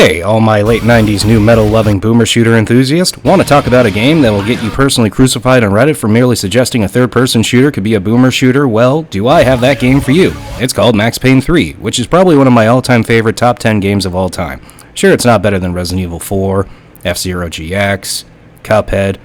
Hey, all my late 90s new metal-loving boomer shooter enthusiasts. Want to talk about a game that will get you personally crucified on Reddit for merely suggesting a third-person shooter could be a boomer shooter? Well, do I have that game for you. It's called Max Payne 3, which is probably one of my all-time favorite top 10 games of all time. Sure, it's not better than Resident Evil 4, F-Zero GX, Cuphead,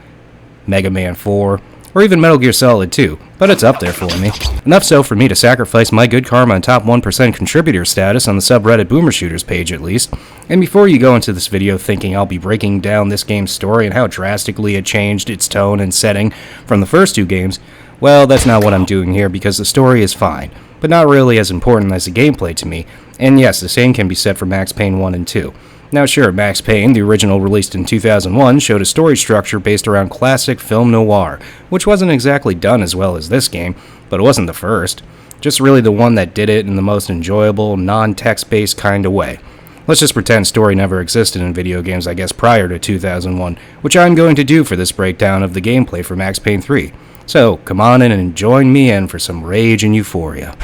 Mega Man 4, or even Metal Gear Solid 2, but it's up there for me. Enough so for me to sacrifice my good karma and top 1% contributor status on the subreddit Boomer Shooters page at least. And before you go into this video thinking I'll be breaking down this game's story and how drastically it changed its tone and setting from the first two games, well, that's not what I'm doing here because the story is fine, but not really as important as the gameplay to me, and yes, the same can be said for Max Payne 1 and 2. Now sure, Max Payne, the original released in 2001, showed a story structure based around classic film noir, which wasn't exactly done as well as this game, but it wasn't the first. Just really the one that did it in the most enjoyable, non-text-based kind of way. Let's just pretend story never existed in video games, I guess, prior to 2001, which I'm going to do for this breakdown of the gameplay for Max Payne 3. So, come on in and join me in for some rage and euphoria.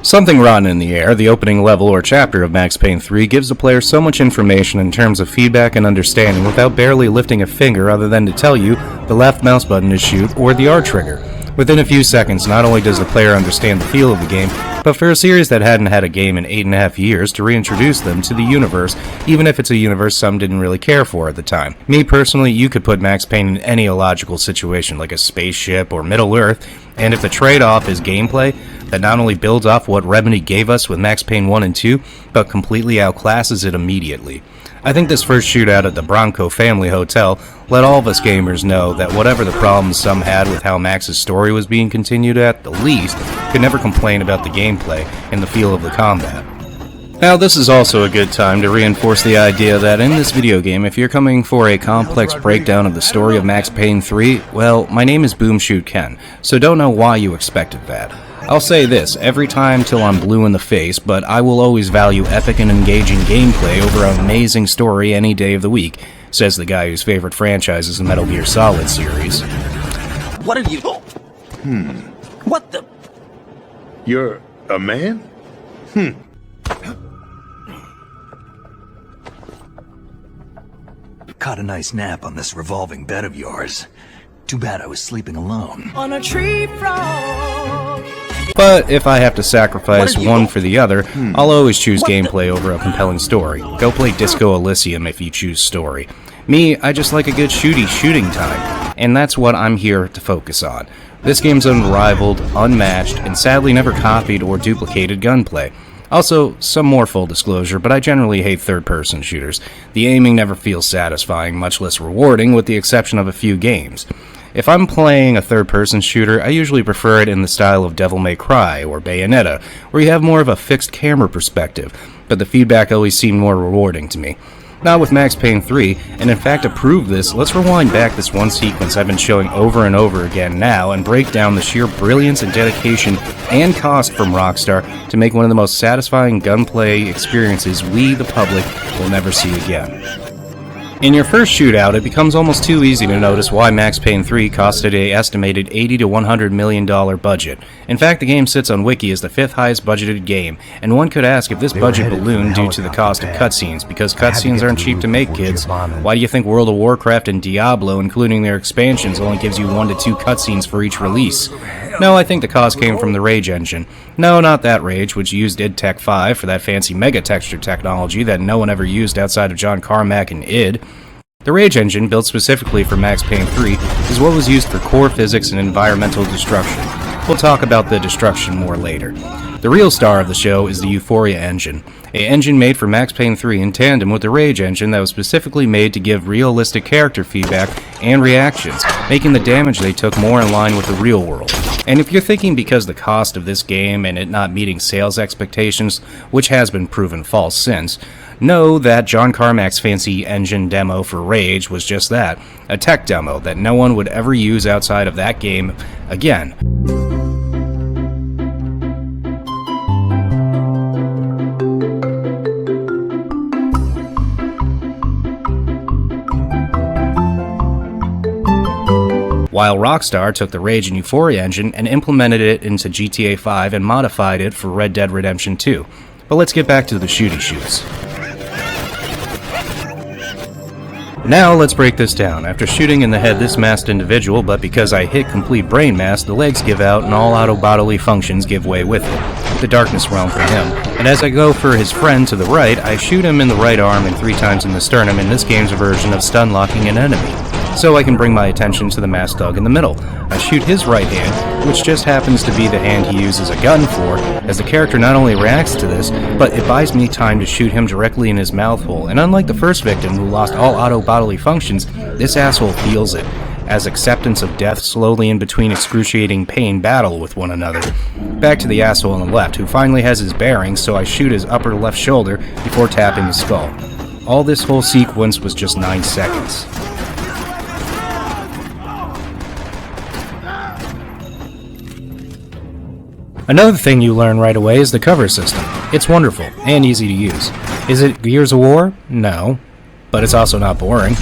Something rotten in the air, the opening level or chapter of Max Payne 3 gives the player so much information in terms of feedback and understanding without barely lifting a finger other than to tell you the left mouse button to shoot or the R trigger. Within a few seconds, not only does the player understand the feel of the game, but for a series that hadn't had a game in 8.5 years to reintroduce them to the universe, even if it's a universe some didn't really care for at the time. Me personally, you could put Max Payne in any illogical situation like a spaceship or Middle Earth, and if the trade-off is gameplay, that not only builds off what Remedy gave us with Max Payne 1 and 2, but completely outclasses it immediately. I think this first shootout at the Bronco Family Hotel let all of us gamers know that whatever the problems some had with how Max's story was being continued at the least, could never complain about the gameplay and the feel of the combat. Now this is also a good time to reinforce the idea that in this video game, if you're coming for a complex breakdown of the story of Max Payne 3, well, my name is Boom Shoot Ken, so don't know why you expected that. I'll say this every time till I'm blue in the face, but I will always value epic and engaging gameplay over an amazing story any day of the week, says the guy whose favorite franchise is the Metal Gear Solid series. What are you... What the... You're a man? Caught a nice nap on this revolving bed of yours. Too bad I was sleeping alone. On a tree frog. But if I have to sacrifice one for the other, I'll always choose gameplay over a compelling story. Go play Disco Elysium if you choose story. Me, I just like a good shooting time, and that's what I'm here to focus on. This game's unrivaled, unmatched, and sadly never copied or duplicated gunplay. Also, some more full disclosure, but I generally hate third-person shooters. The aiming never feels satisfying, much less rewarding, with the exception of a few games. If I'm playing a third-person shooter, I usually prefer it in the style of Devil May Cry or Bayonetta, where you have more of a fixed camera perspective, but the feedback always seemed more rewarding to me. Not with Max Payne 3, and in fact to prove this, let's rewind back this one sequence I've been showing over and over again now and break down the sheer brilliance and dedication and cost from Rockstar to make one of the most satisfying gunplay experiences we, the public, will never see again. In your first shootout, it becomes almost too easy to notice why Max Payne 3 costed an estimated $80 to $100 million budget. In fact, the game sits on Wiki as the 5th highest budgeted game, and one could ask if this budget ballooned due to the cost of cutscenes, because cutscenes aren't cheap to make, kids. Why do you think World of Warcraft and Diablo, including their expansions, only gives you 1 to 2 cutscenes for each release? No, I think the cost came from the Rage engine. No, not that Rage, which used id Tech 5 for that fancy mega texture technology that no one ever used outside of John Carmack and id. The Rage engine, built specifically for Max Payne 3, is what was used for core physics and environmental destruction. We'll talk about the destruction more later. The real star of the show is the Euphoria engine, an engine made for Max Payne 3 in tandem with the Rage engine that was specifically made to give realistic character feedback and reactions, making the damage they took more in line with the real world. And if you're thinking because the cost of this game and it not meeting sales expectations, which has been proven false since, know that John Carmack's fancy engine demo for Rage was just that, a tech demo that no one would ever use outside of that game again. while Rockstar took the Rage and Euphoria engine and implemented it into GTA 5 and modified it for Red Dead Redemption 2. But let's get back to the shooty shoots. Now let's break this down. After shooting in the head this masked individual, but because I hit complete brain mass, the legs give out and all auto bodily functions give way with it. The darkness realm for him. And as I go for his friend to the right, I shoot him in the right arm and 3 times in the sternum in this game's version of stun locking an enemy. So I can bring my attention to the masked thug in the middle. I shoot his right hand, which just happens to be the hand he uses a gun for, as the character not only reacts to this, but it buys me time to shoot him directly in his mouth hole. And unlike the first victim who lost all auto bodily functions, this asshole feels it, as acceptance of death slowly in between excruciating pain battle with one another. Back to the asshole on the left, who finally has his bearings, so I shoot his upper left shoulder before tapping his skull. All this whole sequence was just 9 seconds. Another thing you learn right away is the cover system. It's wonderful and easy to use. Is it Gears of War? No. But it's also not boring.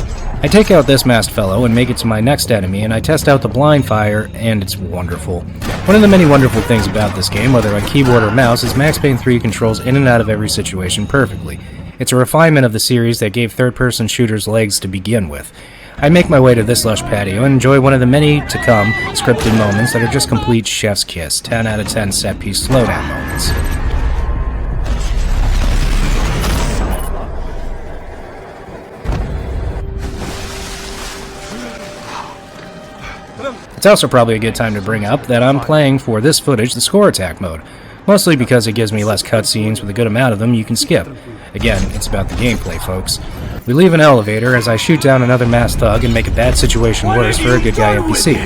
I take out this masked fellow and make it to my next enemy, and I test out the blind fire, and it's wonderful. One of the many wonderful things about this game, whether on keyboard or mouse, is Max Payne 3 controls in and out of every situation perfectly. It's a refinement of the series that gave third-person shooters legs to begin with. I make my way to this lush patio and enjoy one of the many to come scripted moments that are just complete chef's kiss, 10 out of 10 set-piece slowdown moments. It's also probably a good time to bring up that I'm playing for this footage the score attack mode, mostly because it gives me less cutscenes with a good amount of them you can skip. Again, it's about the gameplay, folks. We leave an elevator as I shoot down another masked thug and make a bad situation worse for a good guy NPC.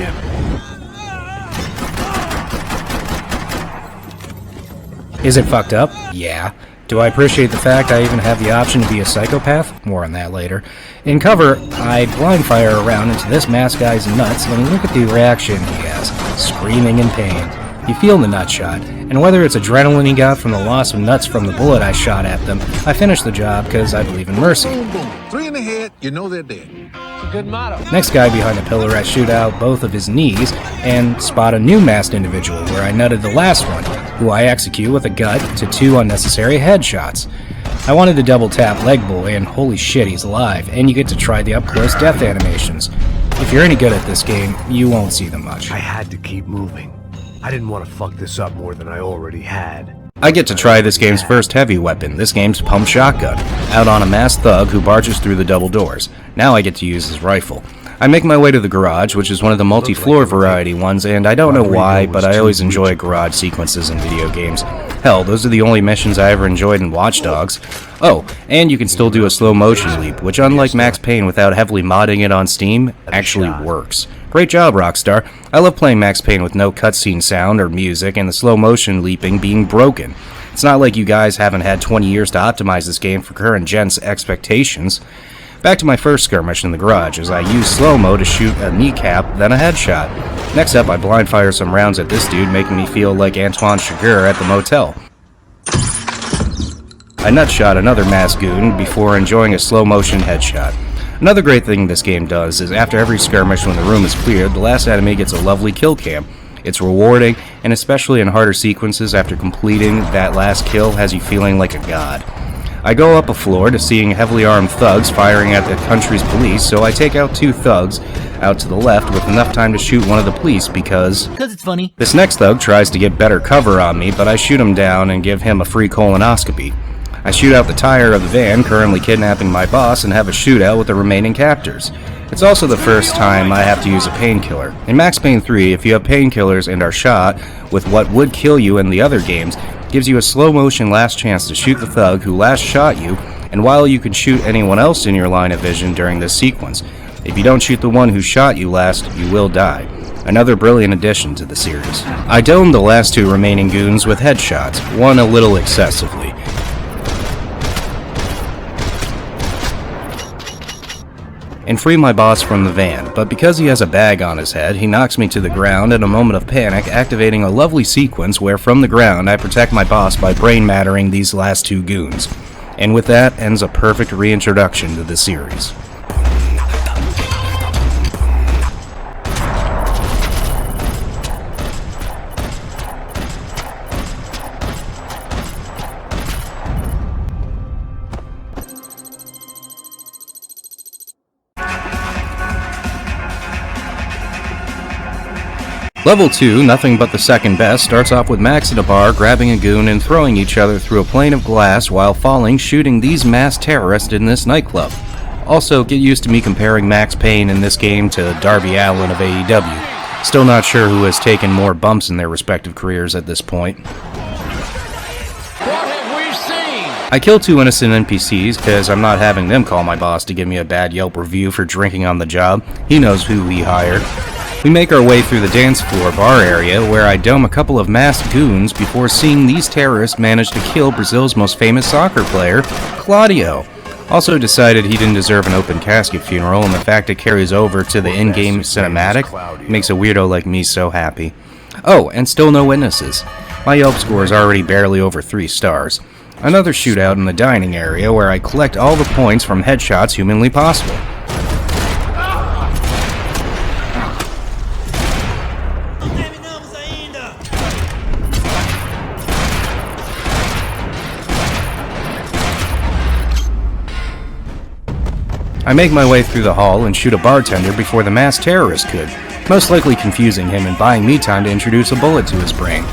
Is it fucked up? Yeah. Do I appreciate the fact I even have the option to be a psychopath? More on that later. In cover, I blind fire around into this masked guy's nuts and look at the reaction he has, screaming in pain. You feel the nut shot, and whether it's adrenaline he got from the loss of nuts from the bullet I shot at them, I finish the job because I believe in mercy. Boom, boom. 3 in the head, you know they're dead. It's a good motto. Next guy behind the pillar, I shoot out both of his knees and spot a new masked individual where I nutted the last one, who I execute with a gut to 2 unnecessary headshots. I wanted to double tap Leg Boy, and holy shit, he's alive, and you get to try the up-close death animations. If you're any good at this game, you won't see them much. I had to keep moving. I didn't want to fuck this up more than I already had. I get to try this game's first heavy weapon, this game's pump shotgun, out on a masked thug who barges through the double doors. Now I get to use his rifle. I make my way to the garage, which is one of the multi-floor variety ones, and I don't know why, but I always enjoy garage sequences in video games. Hell, those are the only missions I ever enjoyed in Watch Dogs. Oh, and you can still do a slow motion leap, which unlike Max Payne without heavily modding it on Steam, actually works. Great job, Rockstar. I love playing Max Payne with no cutscene sound or music and the slow motion leaping being broken. It's not like you guys haven't had 20 years to optimize this game for current gen's expectations. Back to my first skirmish in the garage, as I use slow-mo to shoot a kneecap, then a headshot. Next up, I blind fire some rounds at this dude, making me feel like Antoine Chigurh at the motel. I nutshot another masked goon before enjoying a slow-motion headshot. Another great thing this game does is after every skirmish when the room is cleared, the last enemy gets a lovely kill cam. It's rewarding, and especially in harder sequences after completing that last kill has you feeling like a god. I go up a floor to seeing heavily armed thugs firing at the country's police, so I take out 2 thugs out to the left with enough time to shoot one of the police because it's funny. This next thug tries to get better cover on me, but I shoot him down and give him a free colonoscopy. I shoot out the tire of the van currently kidnapping my boss and have a shootout with the remaining captors. It's also the first time I have to use a painkiller. In Max Payne 3, if you have painkillers and are shot with what would kill you in the other games, gives you a slow-motion last chance to shoot the thug who last shot you, and while you can shoot anyone else in your line of vision during this sequence. If you don't shoot the one who shot you last, you will die. Another brilliant addition to the series. I domed the last 2 remaining goons with headshots, one a little excessively. And free my boss from the van, but because he has a bag on his head, he knocks me to the ground in a moment of panic, activating a lovely sequence where from the ground I protect my boss by brain mattering these last 2 goons. And with that ends a perfect reintroduction to the series. Level 2, nothing but the second best, starts off with Max at a bar, grabbing a goon and throwing each other through a plane of glass while falling, shooting these masked terrorists in this nightclub. Also, get used to me comparing Max Payne in this game to Darby Allin of AEW. Still not sure who has taken more bumps in their respective careers at this point. I kill 2 innocent NPCs because I'm not having them call my boss to give me a bad Yelp review for drinking on the job. He knows who he hired. We make our way through the dance floor bar area where I dome a couple of masked goons before seeing these terrorists manage to kill Brazil's most famous soccer player, Claudio. Also decided he didn't deserve an open casket funeral, and the fact it carries over to the in-game cinematic makes a weirdo like me so happy. Oh, and still no witnesses. My Yelp score is already barely over 3 stars. Another shootout in the dining area where I collect all the points from headshots humanly possible. I make my way through the hall and shoot a bartender before the masked terrorist could, most likely confusing him and buying me time to introduce a bullet to his brain.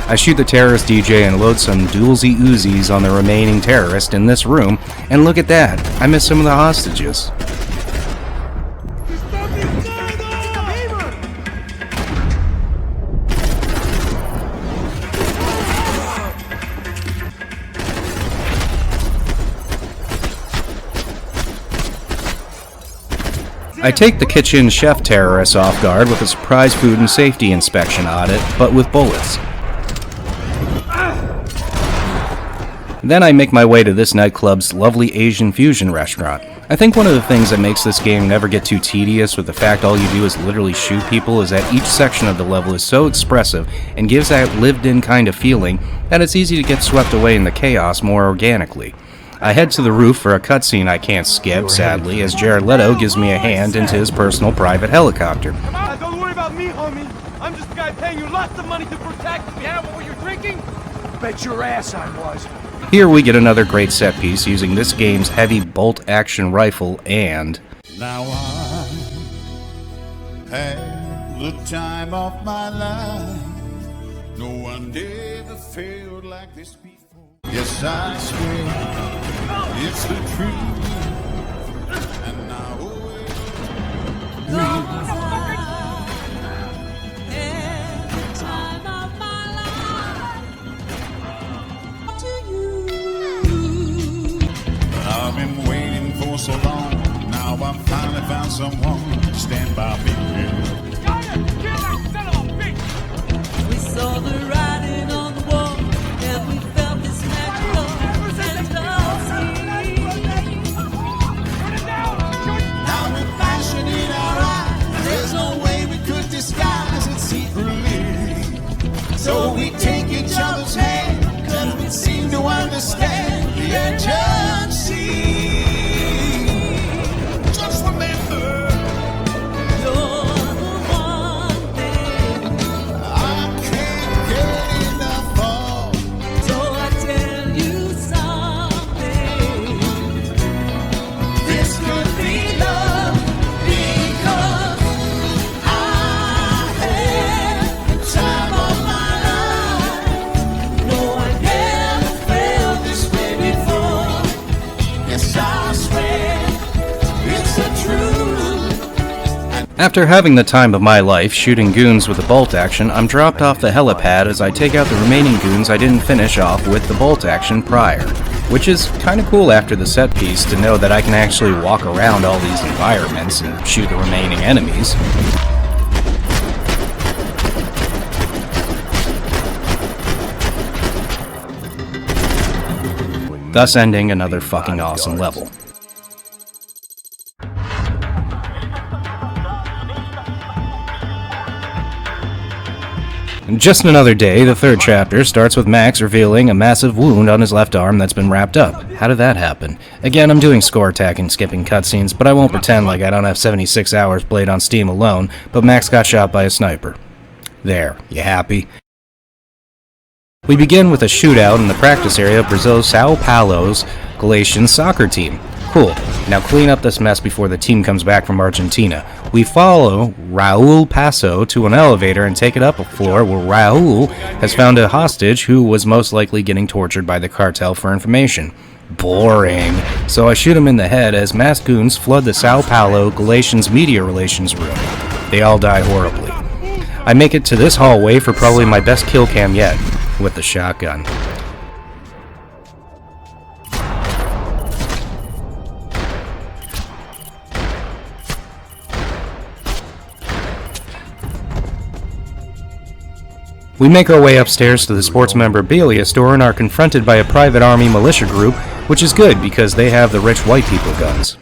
I shoot the terrorist DJ and load some dualsy Uzis on the remaining terrorist in this room, and look at that, I missed some of the hostages. I take the kitchen chef terrorists off guard with a surprise food and safety inspection audit, but with bullets. Then I make my way to this nightclub's lovely Asian fusion restaurant. I think one of the things that makes this game never get too tedious with the fact all you do is literally shoot people is that each section of the level is so expressive and gives that lived-in kind of feeling that it's easy to get swept away in the chaos more organically. I head to the roof for a cutscene I can't skip, sadly, as Jared Leto gives me a hand into his personal private helicopter. Don't worry about me, homie. I'm just a guy paying you lots of money to protect me. Yeah, what were you drinking? Bet your ass I was. Here we get another great set piece using this game's heavy bolt-action rifle and... Now I had the time of my life. No one ever felt like this before. Yes, I swear it's the truth. And now I've been waiting for so long. Now I've finally found someone to stand by me. We saw the writing on the wall, and we felt this magical fantasy. Now with passion in our eyes, there's no way we could disguise it secretly. So we take each other's hand, 'cause we seem to understand the urgency. Just remember, You're the one thing, I can't get enough of. so I tell you something. This could be love, because I had the time of my life. No, I never felt this way before. Yes, I swear it's the truth. After having the time of my life shooting goons with the bolt action, I'm dropped off the helipad as I take out the remaining goons I didn't finish off with the bolt action prior. Which is kinda cool after the set piece to know that I can actually walk around all these environments and shoot the remaining enemies. Thus ending another fucking awesome level. Just another day, the third chapter starts with Max revealing a massive wound on his left arm that's been wrapped up. How did that happen? Again, I'm doing score attack and skipping cutscenes, but I won't pretend like I don't have 76 hours played on Steam alone, but Max got shot by a sniper. There, you happy? We begin with a shootout in the practice area of Brazil's Sao Paulo's Galatian soccer team. Cool. Now clean up this mess before the team comes back from Argentina. We follow Raul Paso to an elevator and take it up a floor where Raul has found a hostage who was most likely getting tortured by the cartel for information. Boring. So I shoot him in the head as masked goons flood the Sao Paulo Galatians media relations room. They all die horribly. I make it to this hallway for probably my best kill cam yet, with the shotgun. We make our way upstairs to the sports memorabilia store and are confronted by a private army militia group, which is good because they have the rich white people guns.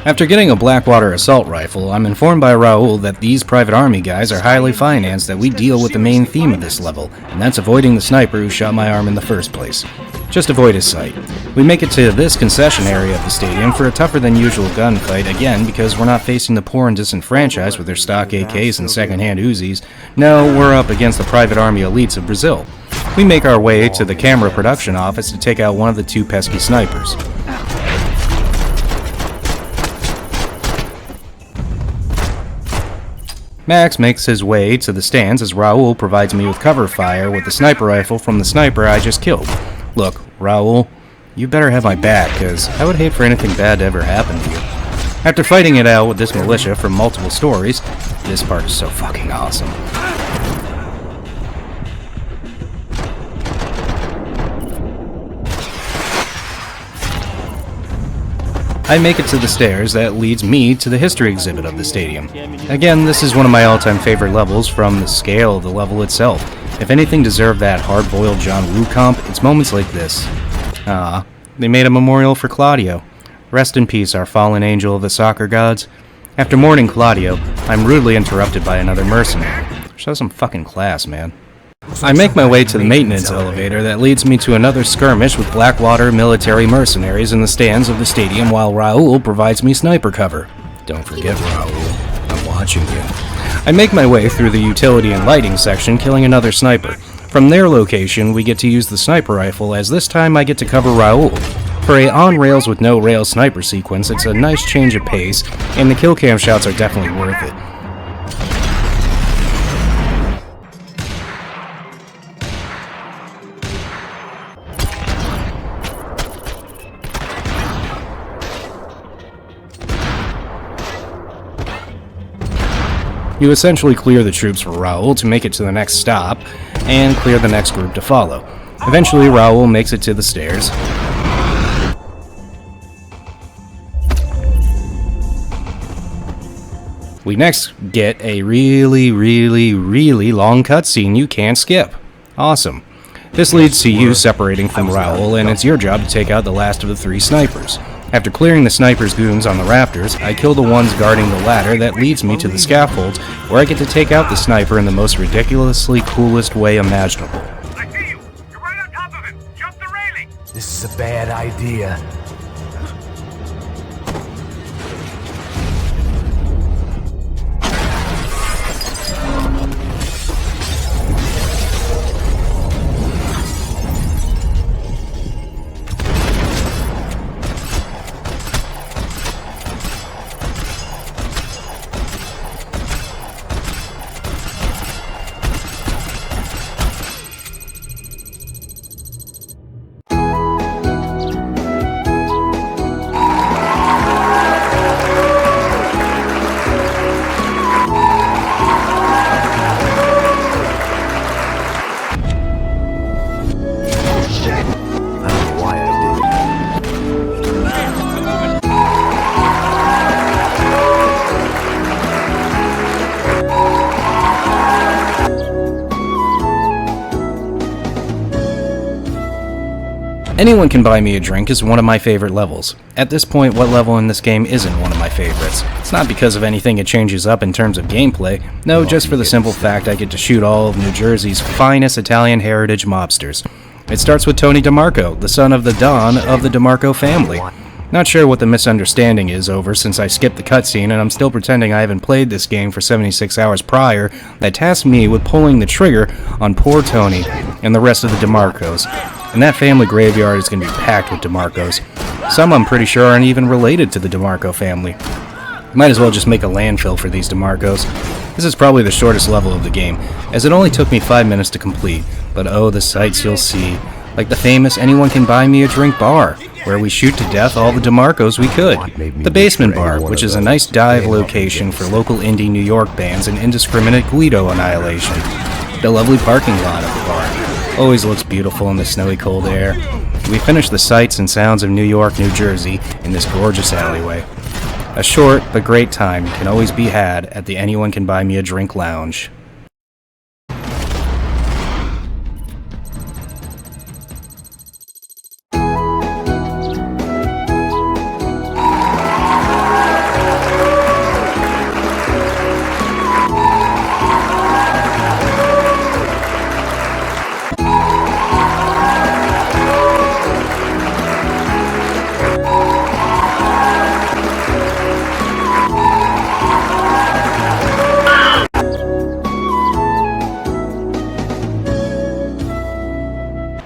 After getting a Blackwater assault rifle, I'm informed by Raul that these private army guys are highly financed, that we deal with the main theme of this level, and that's avoiding the sniper who shot my arm in the first place. Just avoid his sight. We make it to this concession area of the stadium for a tougher than usual gunfight, again because we're not facing the poor and disenfranchised with their stock AKs and secondhand Uzis. No, we're up against the private army elites of Brazil. We make our way to the camera production office to take out one of the two pesky snipers. Max makes his way to the stands as Raul provides me with cover fire with the sniper rifle from the sniper I just killed. Look, Raul, you better have my back, cause I would hate for anything bad to ever happen to you. After fighting it out with this militia from multiple stories, this part is so fucking awesome. I make it to the stairs that leads me to the history exhibit of the stadium. Again, this is one of my all-time favorite levels from the scale of the level itself. If anything deserved that hard-boiled John Woo comp, it's moments like this. They made a memorial for Claudio. Rest in peace, our fallen angel of the soccer gods. After mourning Claudio, I'm rudely interrupted by another mercenary. Show some fucking class, man. I make my way to the maintenance elevator that leads me to another skirmish with Blackwater military mercenaries in the stands of the stadium while Raul provides me sniper cover. Don't forget, Raul, I'm watching you. I make my way through the utility and lighting section, killing another sniper. From their location, we get to use the sniper rifle, as this time I get to cover Raul. For a on-rails with no rails sniper sequence, it's a nice change of pace, and the kill cam shots are definitely worth it. You essentially clear the troops for Raul to make it to the next stop, and clear the next group to follow. Eventually, Raul makes it to the stairs. We next get a really long cutscene you can't skip. Awesome. This leads to you separating from Raul, and it's your job to take out the last of the three snipers. After clearing the sniper's goons on the rafters, I kill the ones guarding the ladder that leads me to the scaffolds, where I get to take out the sniper in the most ridiculously coolest way imaginable. I see you! You're right on top of him! Jump the railing! This is a bad idea. Anyone Can Buy Me a Drink is one of my favorite levels. At this point, what level in this game isn't one of my favorites? It's not because of anything it changes up in terms of gameplay, no, just for the simple fact I get to shoot all of New Jersey's finest Italian heritage mobsters. It starts with Tony DeMarco, the son of the Don of the DeMarco family. Not sure what the misunderstanding is over since I skipped the cutscene and I'm still pretending I haven't played this game for 76 hours prior that tasked me with pulling the trigger on poor Tony and the rest of the DeMarcos. And that family graveyard is going to be packed with DeMarcos. Some I'm pretty sure aren't even related to the DeMarco family. Might as well just make a landfill for these DeMarcos. This is probably the shortest level of the game, as it only took me 5 minutes to complete, but oh, the sights you'll see. Like the famous Anyone Can Buy Me a Drink bar, where we shoot to death all the DeMarcos we could. The Basement Bar, which is a nice dive location for local indie New York bands and indiscriminate Guido annihilation. The lovely parking lot of the bar always looks beautiful in the snowy cold air. We finish the sights and sounds of New York, New Jersey in this gorgeous alleyway. A short but great time can always be had at the Anyone Can Buy Me a Drink lounge.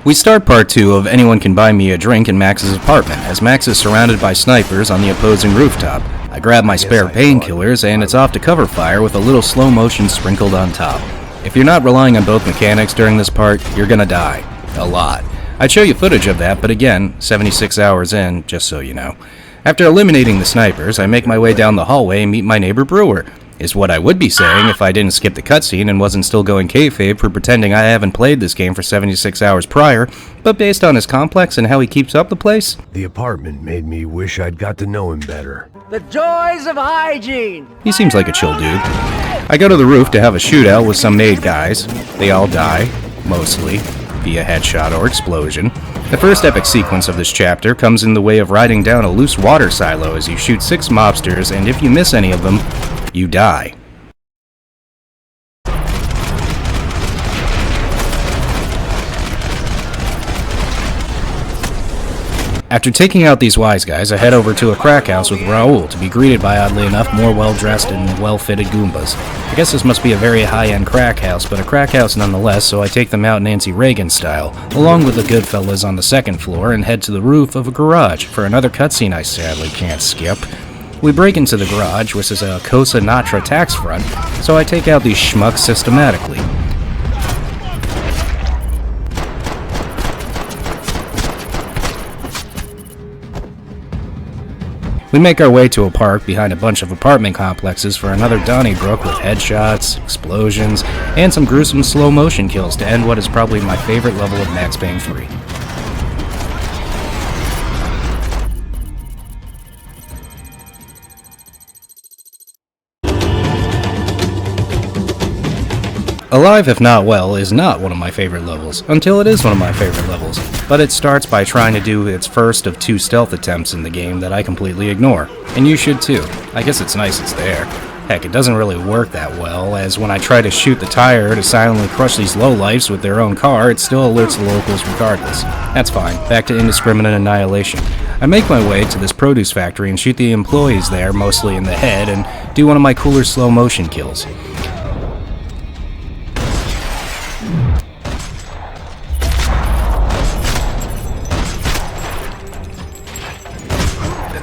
We start part 2 of Anyone Can Buy Me a Drink in Max's apartment, as Max is surrounded by snipers on the opposing rooftop. I grab my spare painkillers, and it's off to cover fire with a little slow motion sprinkled on top. If you're not relying on both mechanics during this part, you're gonna die. A lot. I'd show you footage of that, but again, 76 hours in, just so you know. After eliminating the snipers, I make my way down the hallway and meet my neighbor Brewer. Is what I would be saying if I didn't skip the cutscene and wasn't still going kayfabe for pretending I haven't played this game for 76 hours prior, but based on his complex and how he keeps up the place. The apartment made me wish I'd got to know him better. The joys of hygiene! He seems like a chill dude. I go to the roof to have a shootout with some maid guys. They all die, mostly, via headshot or explosion. The first epic sequence of this chapter comes in the way of riding down a loose water silo as you shoot 6 mobsters, and if you miss any of them, you die. After taking out these wise guys, I head over to a crack house with Raoul to be greeted by, oddly enough, more well-dressed and well-fitted Goombas. I guess this must be a very high-end crack house, but a crack house nonetheless, so I take them out Nancy Reagan style, along with the good fellas on the second floor, and head to the roof of a garage for another cutscene I sadly can't skip. We break into the garage, which is a Cosa Nostra tax front, so I take out these schmucks systematically. We make our way to a park behind a bunch of apartment complexes for another Donnybrook with headshots, explosions, and some gruesome slow motion kills to end what is probably my favorite level of Max Payne 3. Alive If Not Well is not one of my favorite levels, until it is one of my favorite levels, but it starts by trying to do its first of 2 stealth attempts in the game that I completely ignore, and you should too. I guess it's nice it's there. Heck, it doesn't really work that well, as when I try to shoot the tire to silently crush these lowlifes with their own car, it still alerts the locals regardless. That's fine, back to indiscriminate annihilation. I make my way to this produce factory and shoot the employees there, mostly in the head, and do one of my cooler slow motion kills.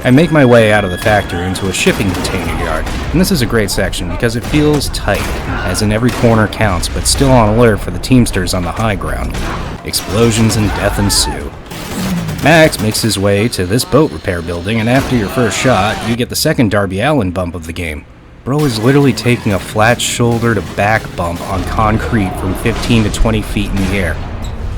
I make my way out of the factory into a shipping container yard, and this is a great section because it feels tight, as in every corner counts, but still on alert for the Teamsters on the high ground. Explosions and death ensue. Max makes his way to this boat repair building, and after your first shot, you get the second Darby Allin bump of the game. Bro is literally taking a flat shoulder to back bump on concrete from 15 to 20 feet in the air.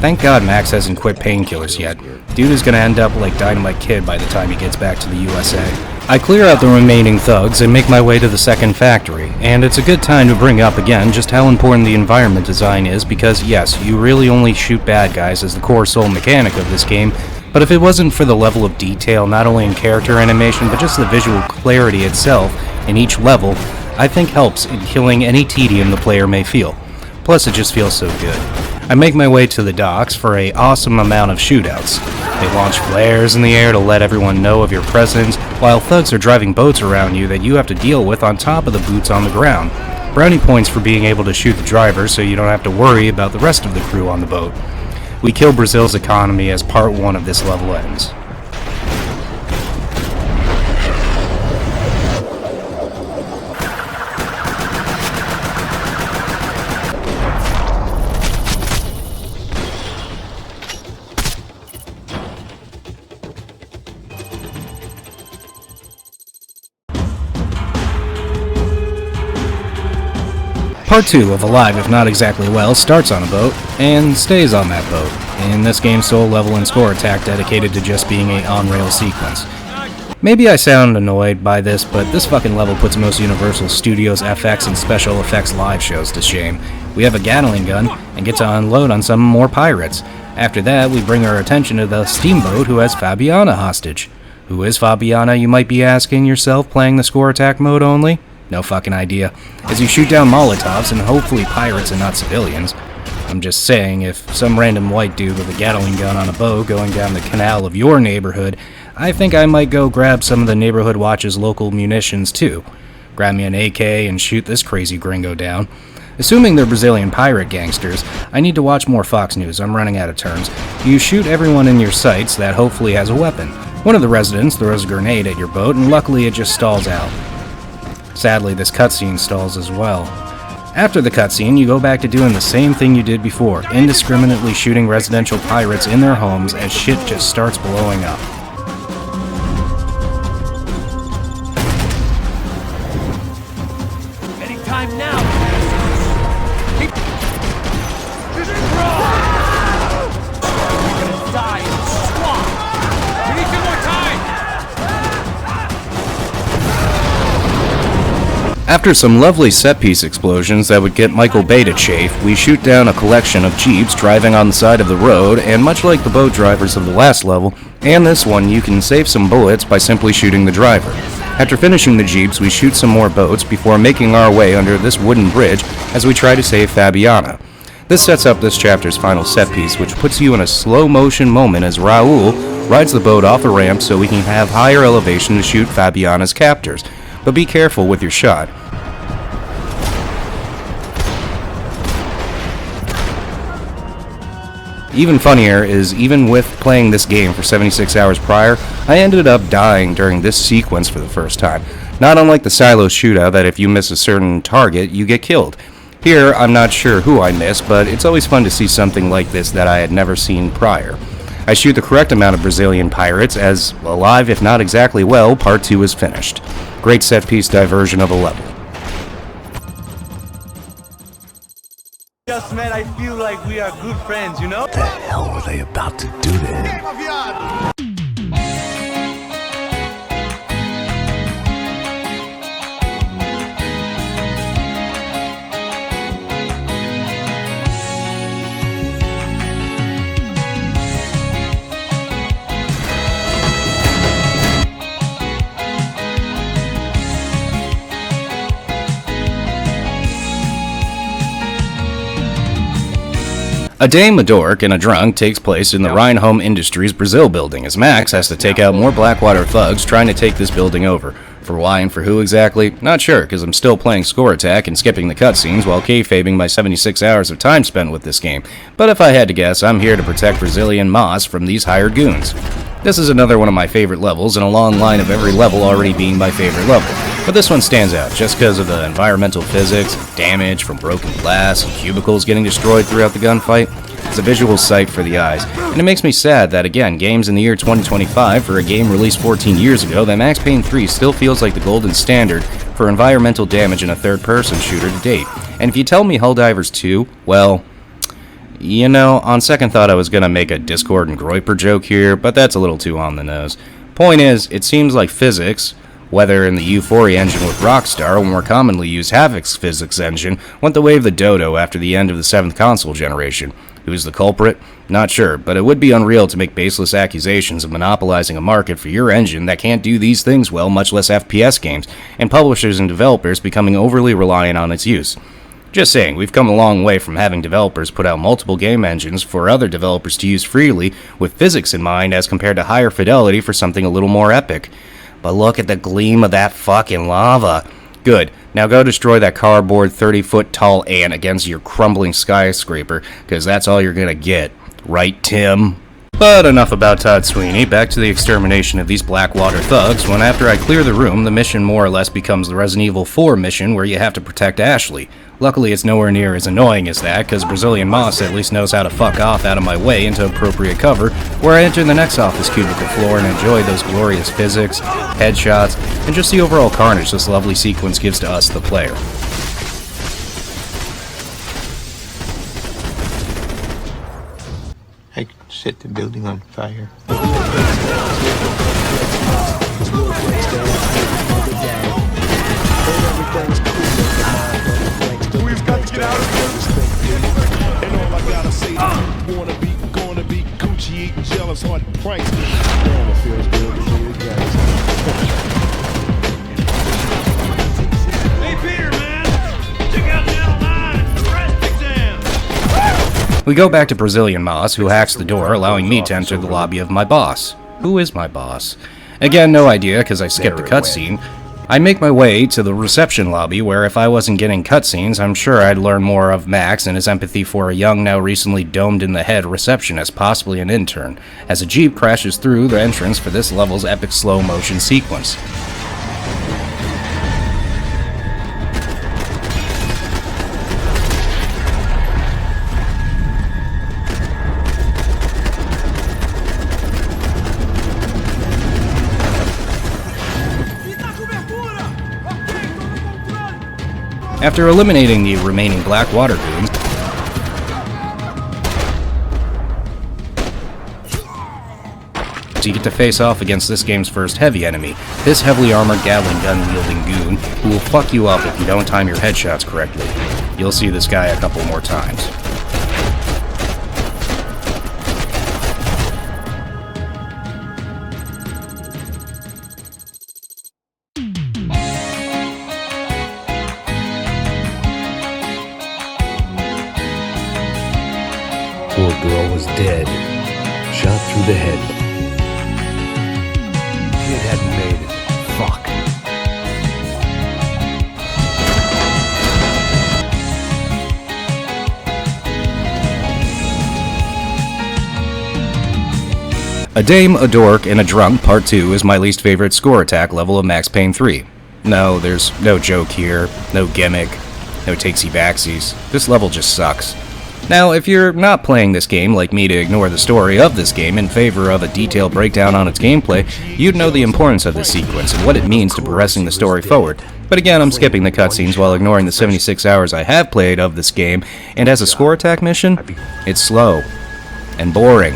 Thank God Max hasn't quit painkillers yet. Dude is gonna end up like Dynamite Kid by the time he gets back to the USA. I clear out the remaining thugs and make my way to the second factory, and it's a good time to bring up again just how important the environment design is because yes, you really only shoot bad guys as the core sole mechanic of this game, but if it wasn't for the level of detail not only in character animation but just the visual clarity itself in each level, I think helps in killing any tedium the player may feel. Plus it just feels so good. I make my way to the docks for an awesome amount of shootouts. They launch flares in the air to let everyone know of your presence, while thugs are driving boats around you that you have to deal with on top of the boots on the ground. Brownie points for being able to shoot the driver so you don't have to worry about the rest of the crew on the boat. We kill Brazil's economy as part 1 of this level ends. Part 2 of Alive If Not Exactly Well starts on a boat, and stays on that boat, in this game's sole level and score attack dedicated to just being a on-rail sequence. Maybe I sound annoyed by this, but this fucking level puts most Universal Studios FX and special effects live shows to shame. We have a Gatling gun, and get to unload on some more pirates. After that, we bring our attention to the steamboat who has Fabiana hostage. Who is Fabiana, you might be asking yourself, playing the score attack mode only? No fucking idea. As you shoot down Molotovs, and hopefully pirates and not civilians. I'm just saying, if some random white dude with a Gatling gun on a boat going down the canal of your neighborhood, I think I might go grab some of the neighborhood watch's local munitions too. Grab me an AK and shoot this crazy gringo down. Assuming they're Brazilian pirate gangsters, I need to watch more Fox News, I'm running out of terms. You shoot everyone in your sights that hopefully has a weapon. One of the residents throws a grenade at your boat, and luckily it just stalls out. Sadly, this cutscene stalls as well. After the cutscene, you go back to doing the same thing you did before, indiscriminately shooting residential pirates in their homes as shit just starts blowing up. Anytime now! Just We're gonna die in the swamp! We need some more time! After some lovely set-piece explosions that would get Michael Bay to chafe, we shoot down a collection of jeeps driving on the side of the road, and much like the boat drivers of the last level, and this one, you can save some bullets by simply shooting the driver. After finishing the jeeps, we shoot some more boats before making our way under this wooden bridge as we try to save Fabiana. This sets up this chapter's final set-piece, which puts you in a slow-motion moment as Raul rides the boat off a ramp so we can have higher elevation to shoot Fabiana's captors. But be careful with your shot. Even funnier is, even with playing this game for 76 hours prior, I ended up dying during this sequence for the first time. Not unlike the silo shootout that if you miss a certain target, you get killed. Here, I'm not sure who I missed, but it's always fun to see something like this that I had never seen prior. I shoot the correct amount of Brazilian pirates, as Alive If Not Exactly Well, Part 2 is finished. Great set-piece diversion of a level. Just man, I feel like we are good friends, you know? What the hell were they about to do to him? A Dame, a Dork, and a Drunk takes place in the Rhine-Home Industries Brazil building, as Max has to take out more Blackwater thugs trying to take this building over. For why and for who exactly? Not sure, because I'm still playing Score Attack and skipping the cutscenes while kayfabing my 76 hours of time spent with this game. But if I had to guess, I'm here to protect Brazilian Moss from these hired goons. This is another one of my favorite levels, in a long line of every level already being my favorite level. But this one stands out, just because of the environmental physics, damage from broken glass, and cubicles getting destroyed throughout the gunfight. It's a visual sight for the eyes, and it makes me sad that, again, games in the year 2025, for a game released 14 years ago, that Max Payne 3 still feels like the golden standard for environmental damage in a third-person shooter to date. And if you tell me Helldivers 2, well, you know, on second thought I was gonna make a Discord and Groiper joke here, but that's a little too on the nose. Point is, it seems like physics, whether in the Euphoria engine with Rockstar or more commonly used Havoc's physics engine, went the way of the dodo after the end of the 7th console generation. Who's the culprit? Not sure, but it would be unreal to make baseless accusations of monopolizing a market for your engine that can't do these things well, much less FPS games, and publishers and developers becoming overly reliant on its use. Just saying, we've come a long way from having developers put out multiple game engines for other developers to use freely, with physics in mind as compared to higher fidelity for something a little more epic. But look at the gleam of that fucking lava. Good. Now go destroy that cardboard 30-foot tall ant against your crumbling skyscraper, because that's all you're gonna get. Right, Tim? But enough about Todd Sweeney, back to the extermination of these Blackwater thugs, when after I clear the room, the mission more or less becomes the Resident Evil 4 mission where you have to protect Ashley. Luckily it's nowhere near as annoying as that, because Brazilian Moss at least knows how to fuck off out of my way into appropriate cover, where I enter the next office cubicle floor and enjoy those glorious physics, headshots, and just the overall carnage this lovely sequence gives to us, the player. set the building on fire. We've got to get out of here. And all I gotta say, wanna be, gonna be Gucci eating jealous, hard price. Damn, it feels good to be the guy. Hey, Peter, man. Check out the outline and the rest exam. We go back to Brazilian Moss, who hacks the door, allowing me to enter the lobby of my boss. Who is my boss? Again, no idea, because I skipped the cutscene. I make my way to the reception lobby, where if I wasn't getting cutscenes, I'm sure I'd learn more of Max and his empathy for a young, now recently domed-in-the-head receptionist, possibly an intern, as a jeep crashes through the entrance for this level's epic slow-motion sequence. After eliminating the remaining black water goons, you get to face off against this game's first heavy enemy, this heavily armored Gatling gun-wielding goon who will fuck you up if you don't time your headshots correctly. You'll see this guy a couple more times. Poor girl was dead. Shot through the head. Kid hadn't made it. Fuck. A Dame, a Dork, and a Drunk Part 2 is my least favorite score attack level of Max Payne 3. No, there's no joke here, no gimmick, no takesy-backsies. This level just sucks. Now, if you're not playing this game like me to ignore the story of this game in favor of a detailed breakdown on its gameplay, you'd know the importance of this sequence and what it means to progressing the story forward. But again, I'm skipping the cutscenes while ignoring the 76 hours I have played of this game, and as a score attack mission, it's slow and boring,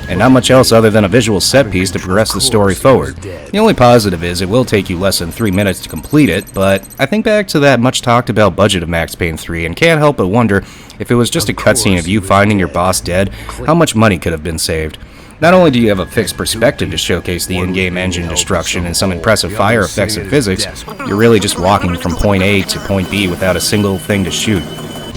and not much else other than a visual set piece to progress the story forward. The only positive is it will take you less than 3 minutes to complete it, but I think back to that much talked about budget of Max Payne 3 and can't help but wonder if it was just a cutscene of you finding your boss dead, how much money could have been saved. Not only do you have a fixed perspective to showcase the in-game engine destruction and some impressive fire effects and physics, you're really just walking from point A to point B without a single thing to shoot.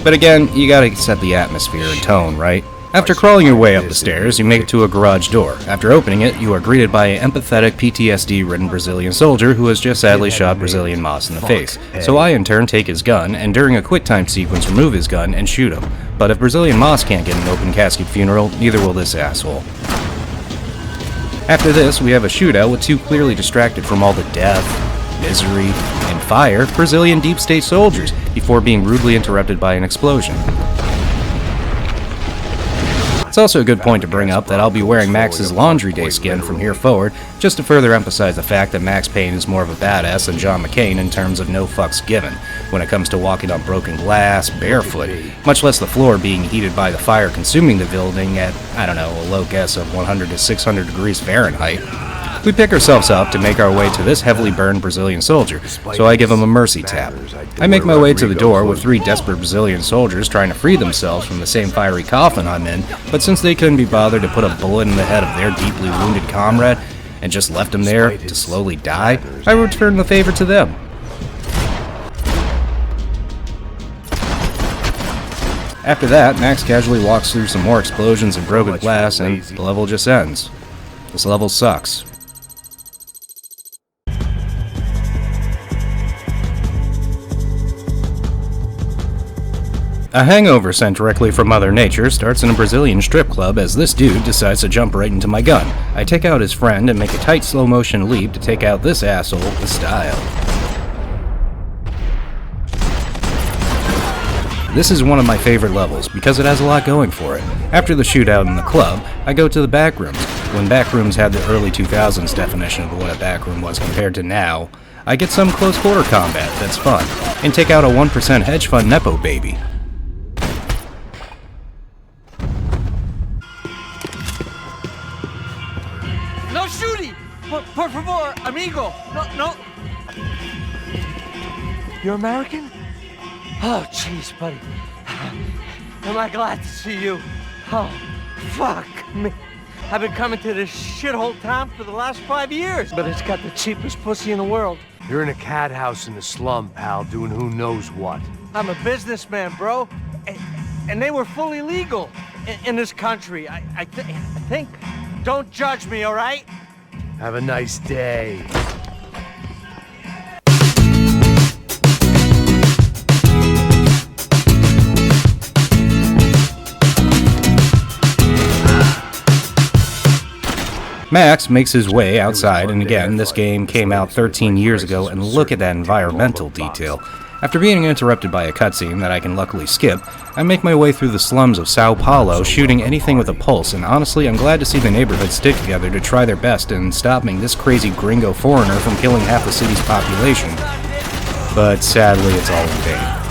But again, you gotta set the atmosphere and tone, right? After crawling your way up the stairs, you make it to a garage door. After opening it, you are greeted by an empathetic, PTSD-ridden Brazilian soldier who has just sadly shot Brazilian Moss in the face. So I in turn take his gun, and during a quick-time sequence remove his gun and shoot him. But if Brazilian Moss can't get an open casket funeral, neither will this asshole. After this, we have a shootout with two clearly distracted from all the death, misery, and fire Brazilian deep state soldiers, before being rudely interrupted by an explosion. It's also a good point to bring up that I'll be wearing Max's Laundry Day skin from here forward, just to further emphasize the fact that Max Payne is more of a badass than John McClane in terms of no fucks given, when it comes to walking on broken glass, barefoot, much less the floor being heated by the fire consuming the building at, I don't know, a low guess of 100 to 600 degrees Fahrenheit. We pick ourselves up to make our way to this heavily burned Brazilian soldier, so I give him a mercy tap. I make my way to the door with three desperate Brazilian soldiers trying to free themselves from the same fiery coffin I'm in, but since they couldn't be bothered to put a bullet in the head of their deeply wounded comrade and just left him there to slowly die, I return the favor to them. After that, Max casually walks through some more explosions and broken glass, and the level just ends. This level sucks. A hangover sent directly from Mother Nature starts in a Brazilian strip club as this dude decides to jump right into my gun. I take out his friend and make a tight slow motion leap to take out this asshole with style. This is one of my favorite levels because it has a lot going for it. After the shootout in the club, I go to the back rooms. When back rooms had the early 2000s definition of what a back room was compared to now, I get some close quarter combat that's fun, and take out a 1% hedge fund Nepo baby. No shooting! Por favor, amigo! No. You're American? Oh, jeez, buddy. Am I glad to see you? Oh, fuck me. I've been coming to this shithole town for the last 5 years, but it's got the cheapest pussy in the world. You're in a cat house in the slum, pal, doing who knows what. I'm a businessman, bro. And they were fully legal in this country. I think. Don't judge me, all right? Have a nice day. Max makes his way outside, and again, this game came out 13 years ago, and look at that environmental detail. After being interrupted by a cutscene that I can luckily skip, I make my way through the slums of Sao Paulo, shooting anything with a pulse, and honestly, I'm glad to see the neighborhood stick together to try their best in stopping this crazy gringo foreigner from killing half the city's population. But sadly, it's all in vain.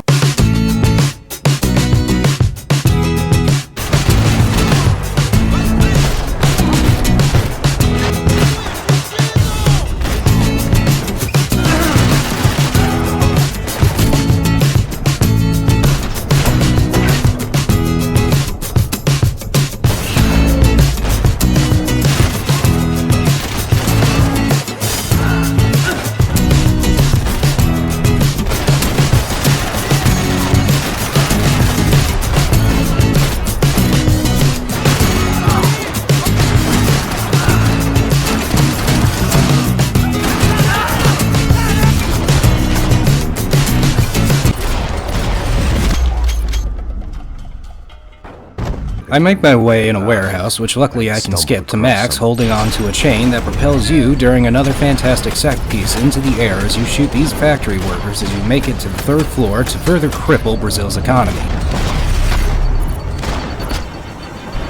I make my way in a warehouse, which luckily I can skip, to Max holding on to a chain that propels you during another fantastic set piece into the air as you shoot these factory workers as you make it to the 3rd floor to further cripple Brazil's economy.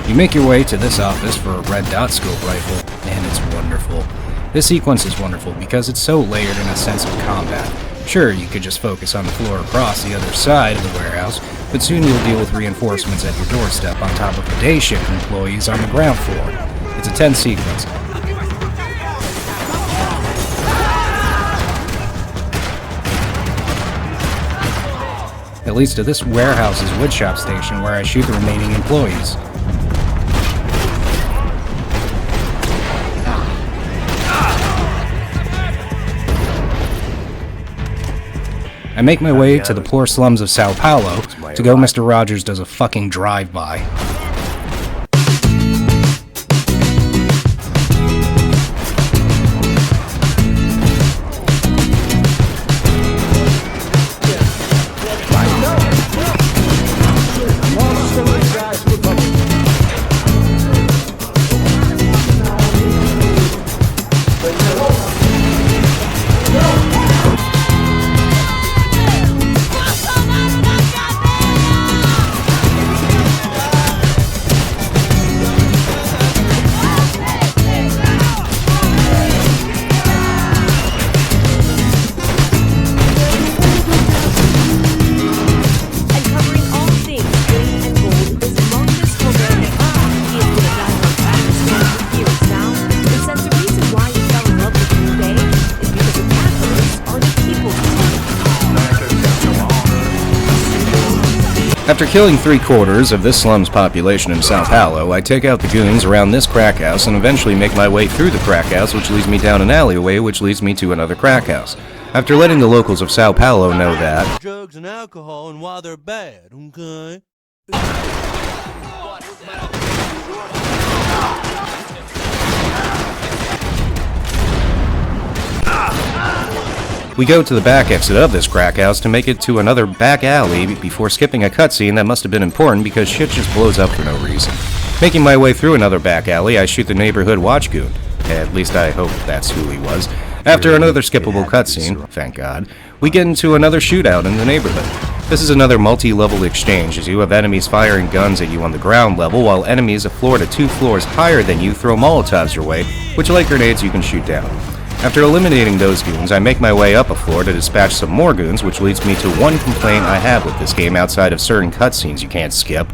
You make your way to this office for a red dot scope rifle, and it's wonderful. This sequence is wonderful because it's so layered in a sense of combat. Sure, you could just focus on the floor across the other side of the warehouse, but soon you'll deal with reinforcements at your doorstep on top of the day shift employees on the ground floor. It's a tense sequence. It leads to this warehouse's woodshop station where I shoot the remaining employees. I make my way to the poor slums of Sao Paulo to go Mr. Rogers does a fucking drive-by. After killing 3/4 of this slum's population in Sao Paulo, I take out the goons around this crack house and eventually make my way through the crack house, which leads me down an alleyway, which leads me to another crack house. After letting the locals of Sao Paulo know that drugs and alcohol and why they're bad, okay? we go to the back exit of this crack house to make it to another back alley before skipping a cutscene that must have been important because shit just blows up for no reason. Making my way through another back alley, I shoot the neighborhood watch goon. At least I hope that's who he was. After another skippable cutscene, thank God, we get into another shootout in the neighborhood. This is another multi-level exchange as you have enemies firing guns at you on the ground level while enemies a floor to 2 floors higher than you throw Molotovs your way, which like grenades you can shoot down. After eliminating those goons, I make my way up a floor to dispatch some more goons, which leads me to one complaint I have with this game outside of certain cutscenes you can't skip.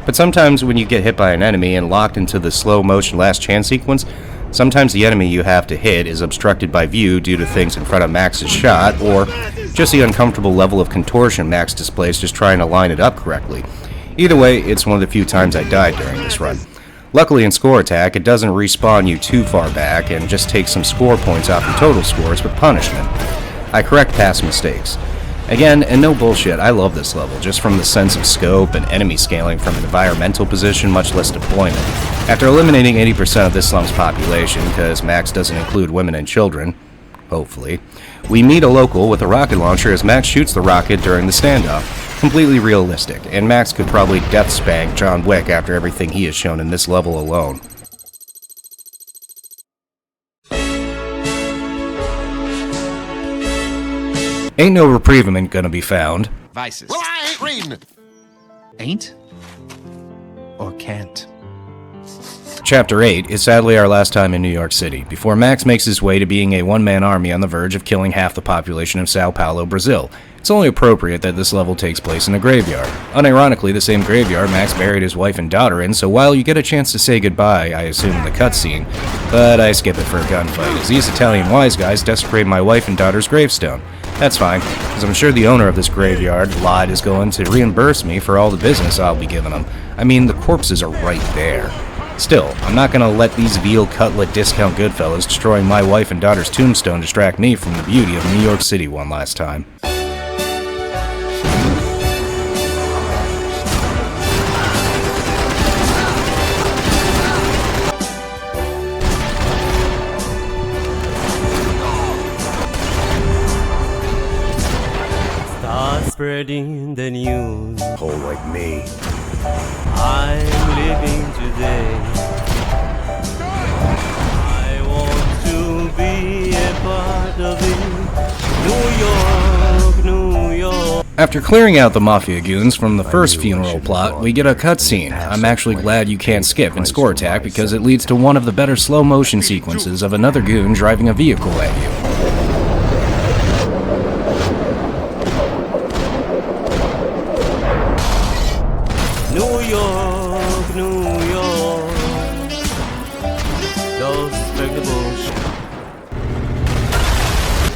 But sometimes when you get hit by an enemy and locked into the slow motion last chance sequence, Sometimes the enemy you have to hit is obstructed by view due to things in front of Max's shot, or just the uncomfortable level of contortion Max displays just trying to line it up correctly. Either way, it's one of the few times I died during this run. Luckily in Score Attack, it doesn't respawn you too far back and just takes some score points off your total scores with punishment. I correct past mistakes. Again, and no bullshit, I love this level, just from the sense of scope and enemy scaling from an environmental position, much less deployment. After eliminating 80% of this slump's population, because Max doesn't include women and children, hopefully, we meet a local with a rocket launcher as Max shoots the rocket during the standoff. Completely realistic, and Max could probably death spank John Wick after everything he has shown in this level alone. Ain't no reprievement gonna be found. Vices. Well, I ain't reading it. Ain't? Or can't? Chapter 8 is sadly our last time in New York City, before Max makes his way to being a one-man army on the verge of killing half the population of Sao Paulo, Brazil. It's only appropriate that this level takes place in a graveyard. Unironically, the same graveyard Max buried his wife and daughter in, so while you get a chance to say goodbye, I assume in the cutscene, but I skip it for a gunfight, as these Italian wise guys desecrate my wife and daughter's gravestone. That's fine, because I'm sure the owner of this graveyard lot is going to reimburse me for all the business I'll be giving them. I mean, the corpses are right there. Still, I'm not going to let these veal cutlet discount Goodfellas destroying my wife and daughter's tombstone distract me from the beauty of New York City one last time. Start spreading the news. Oh, like me. I'm living today. I want to be a part of it. New York, New York. After clearing out the Mafia goons from the first funeral plot, we get a cutscene. I'm actually glad you can't skip in Score Attack because it leads to one of the better slow motion sequences of another goon driving a vehicle at you. New York, New York. Those spectacles.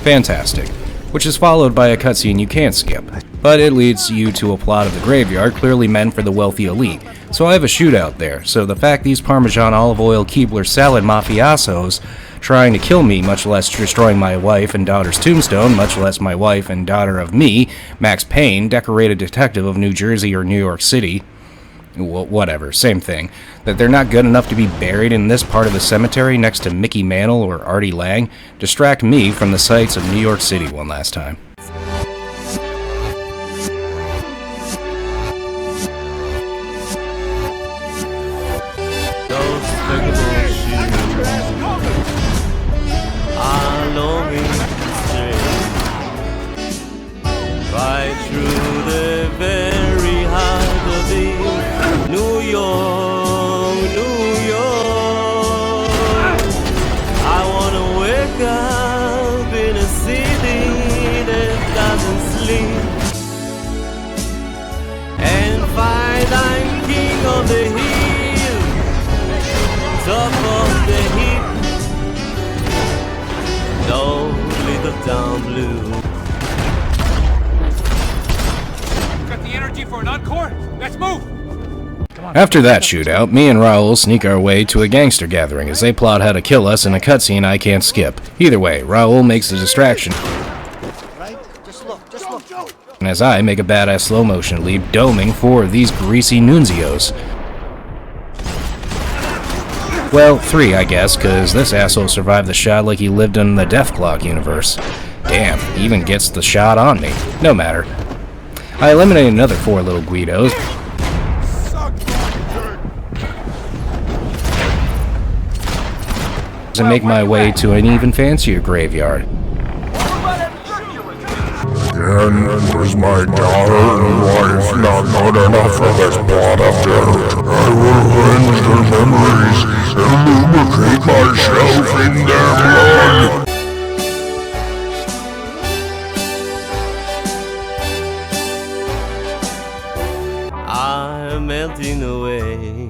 Fantastic. Which is followed by a cutscene you can't skip, but it leads you to a plot of the graveyard clearly meant for the wealthy elite. So I have a shootout there, so the fact these Parmesan olive oil Keebler salad mafiosos trying to kill me, much less destroying my wife and daughter's tombstone, much less my wife and daughter of me, Max Payne, decorated detective of New Jersey or New York City, whatever, same thing, that they're not good enough to be buried in this part of the cemetery next to Mickey Mantle or Artie Lang, distract me from the sights of New York City one last time. Those spectacles are longing to stray right through the very heart of it. New York, New York. I wanna wake up in a city that doesn't sleep and find I'm king of the hill, top of the heap. No little town blue. Got the energy for an encore? Let's move! After that shootout, me and Raul sneak our way to a gangster gathering as they plot how to kill us in a cutscene I can't skip. Either way, Raul makes a distraction, and as I make a badass slow motion leap doming 4 of these greasy nunzios. Well, 3 I guess, cause this asshole survived the shot like he lived in the Deathclock universe. Damn, he even gets the shot on me. No matter. I eliminate another 4 little Guidos, and make my way to an even fancier graveyard. Again, was my daughter and wife not good enough for this plot of dirt? I will avenge their memories and lubricate myself in their blood. I'm melting away.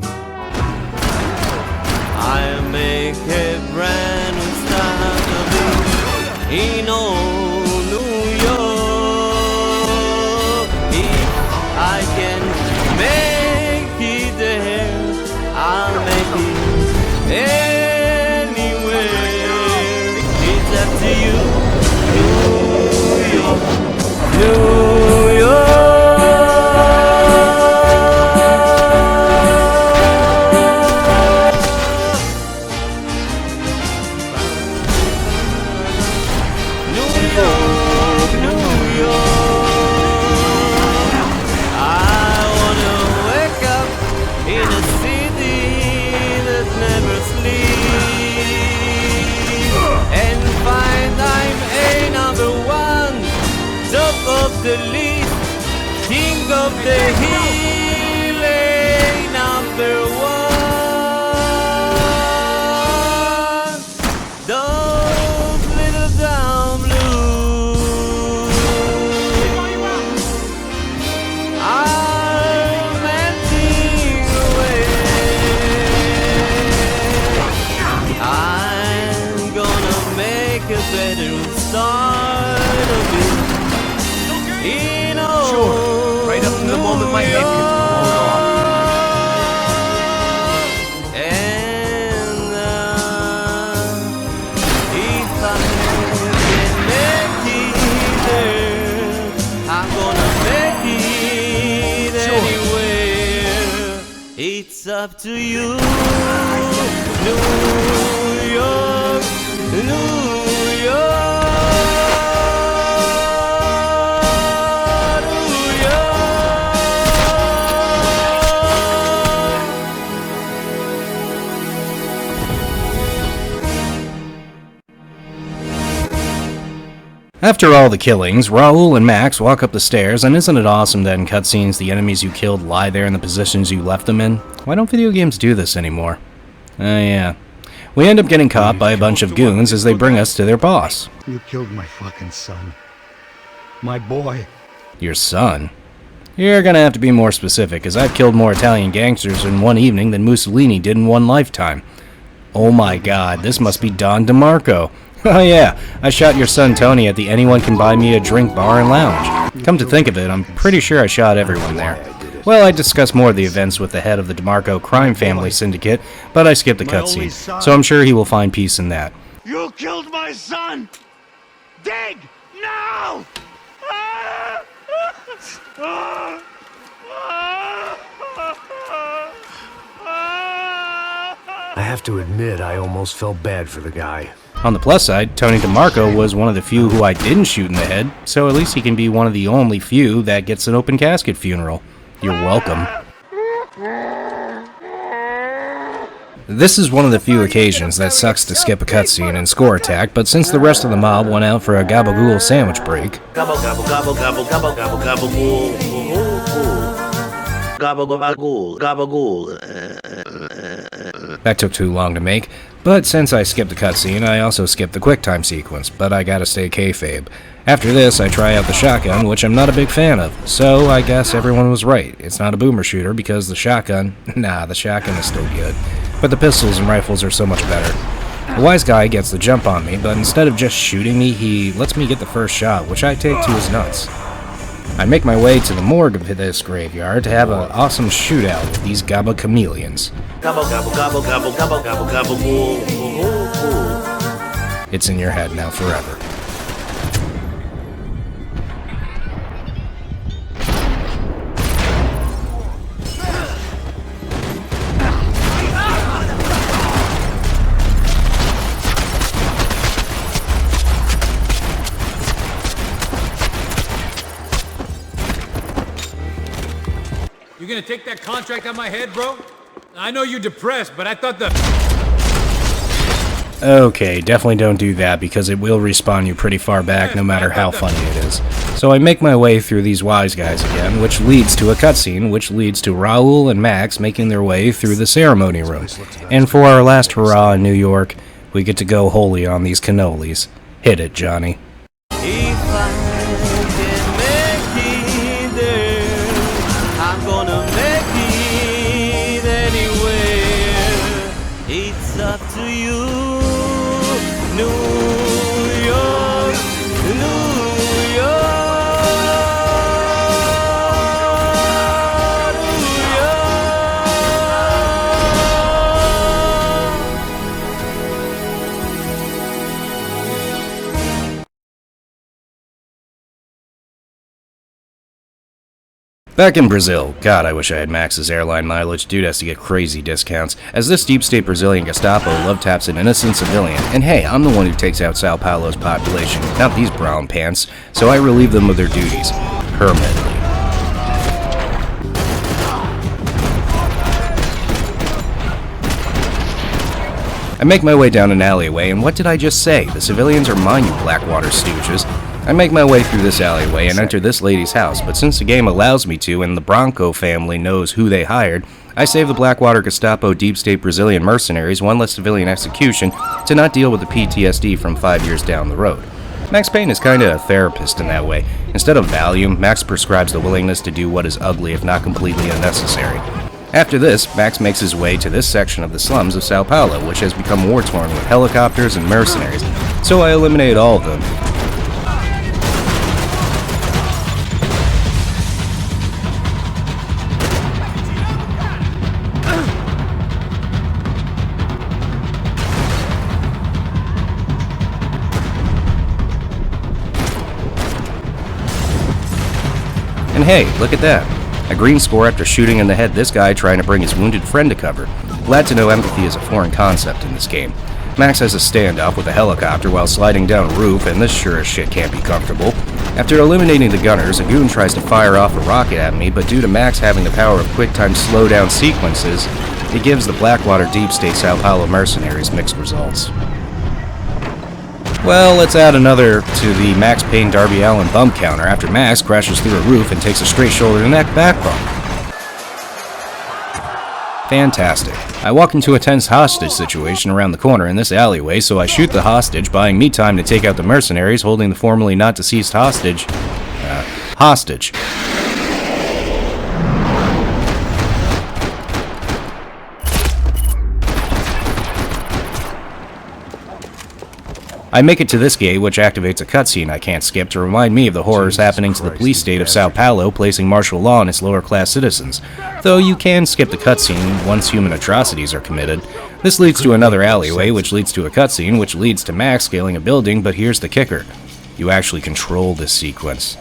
I make a the least, king of the healing, number one. Those little down blues are melting away. I'm gonna make a better start of it. In Sure. Right up to the moment my head gets blown off. And if I can make it there, I'm gonna make it anywhere. It's up to you, New York, New York. After all the killings, Raoul and Max walk up the stairs, and isn't it awesome that in cutscenes the enemies you killed lie there in the positions you left them in? Why don't video games do this anymore? Yeah. We end up getting caught by a bunch of goons as they bring us to their boss. You killed my fucking son. My boy. Your son? You're gonna have to be more specific, as I've killed more Italian gangsters in one evening than Mussolini did in one lifetime. Oh my god, this must be Don DeMarco. Oh yeah, I shot your son Tony at the Anyone Can Buy Me a Drink bar and lounge. Come to think of it, I'm pretty sure I shot everyone there. Well, I discussed more of the events with the head of the DeMarco crime family syndicate, but I skipped the cutscene, so I'm sure he will find peace in that. You killed my son! Dig! Now! I have to admit, I almost felt bad for the guy. On the plus side, Tony DeMarco was one of the few who I didn't shoot in the head, so at least he can be one of the only few that gets an open casket funeral. You're welcome. This is one of the few occasions that sucks to skip a cutscene and score attack, but since the rest of the mob went out for a gabagool sandwich break, Gobble, gobble, gobble, gobble, gobble, gobble, gobble, ghoul. Gobble, gobble, gobble, that took too long to make, but since I skipped the cutscene, I also skipped the QuickTime sequence, but I gotta stay kayfabe. After this, I try out the shotgun, which I'm not a big fan of, so I guess everyone was right. It's not a boomer shooter because the shotgun is still good, but the pistols and rifles are so much better. The wise guy gets the jump on me, but instead of just shooting me, he lets me get the first shot, which I take to his nuts. I make my way to the morgue of this graveyard to have an awesome shootout with these Gabba chameleons. Gobble, gobble, gobble, gobble, gobble, gobble, gobble, ghoul. It's in your head now forever. You gonna take that contract on my head, bro? I know you're depressed, but I thought the... Okay, definitely don't do that because it will respawn you pretty far back no matter how funny it is. So I make my way through these wise guys again, which leads to a cutscene, which leads to Raoul and Max making their way through the ceremony room. And for our last hurrah in New York, we get to go holy on these cannolis. Hit it, Johnny. If I can make it there, I'm gonna make it anywhere. It's up to you, New York, New Back in Brazil, God, I wish I had Max's airline mileage. Dude has to get crazy discounts, as this deep state Brazilian Gestapo love taps an innocent civilian. And hey, I'm the one who takes out Sao Paulo's population, not these brown pants, so I relieve them of their duties. Permanently. I make my way down an alleyway, and what did I just say? The civilians are mine, you Blackwater stooges. I make my way through this alleyway and enter this lady's house, but since the game allows me to and the Bronco family knows who they hired, I save the Blackwater Gestapo deep state Brazilian mercenaries one less civilian execution to not deal with the PTSD from 5 years down the road. Max Payne is kinda a therapist in that way. Instead of Valium, Max prescribes the willingness to do what is ugly if not completely unnecessary. After this, Max makes his way to this section of the slums of Sao Paulo, which has become war-torn with helicopters and mercenaries, so I eliminate all of them. And hey, look at that. A green score after shooting in the head this guy trying to bring his wounded friend to cover. Glad to know empathy is a foreign concept in this game. Max has a standoff with a helicopter while sliding down a roof, and this sure as shit can't be comfortable. After eliminating the gunners, a goon tries to fire off a rocket at me, but due to Max having the power of quick-time slow-down sequences, it gives the Blackwater Deep State Sao Paulo mercenaries mixed results. Well, let's add another to the Max Payne Darby Allin bump counter after Max crashes through a roof and takes a straight shoulder-to-neck back bump. Fantastic. I walk into a tense hostage situation around the corner in this alleyway, so I shoot the hostage, buying me time to take out the mercenaries holding the formerly not deceased hostage. I make it to this gate, which activates a cutscene I can't skip to remind me of the horrors happening to the police state of Sao Paulo, placing martial law on its lower-class citizens. Though you can skip the cutscene once human atrocities are committed. This leads to another alleyway, which leads to a cutscene, which leads to Max scaling a building, but here's the kicker. You actually control this sequence.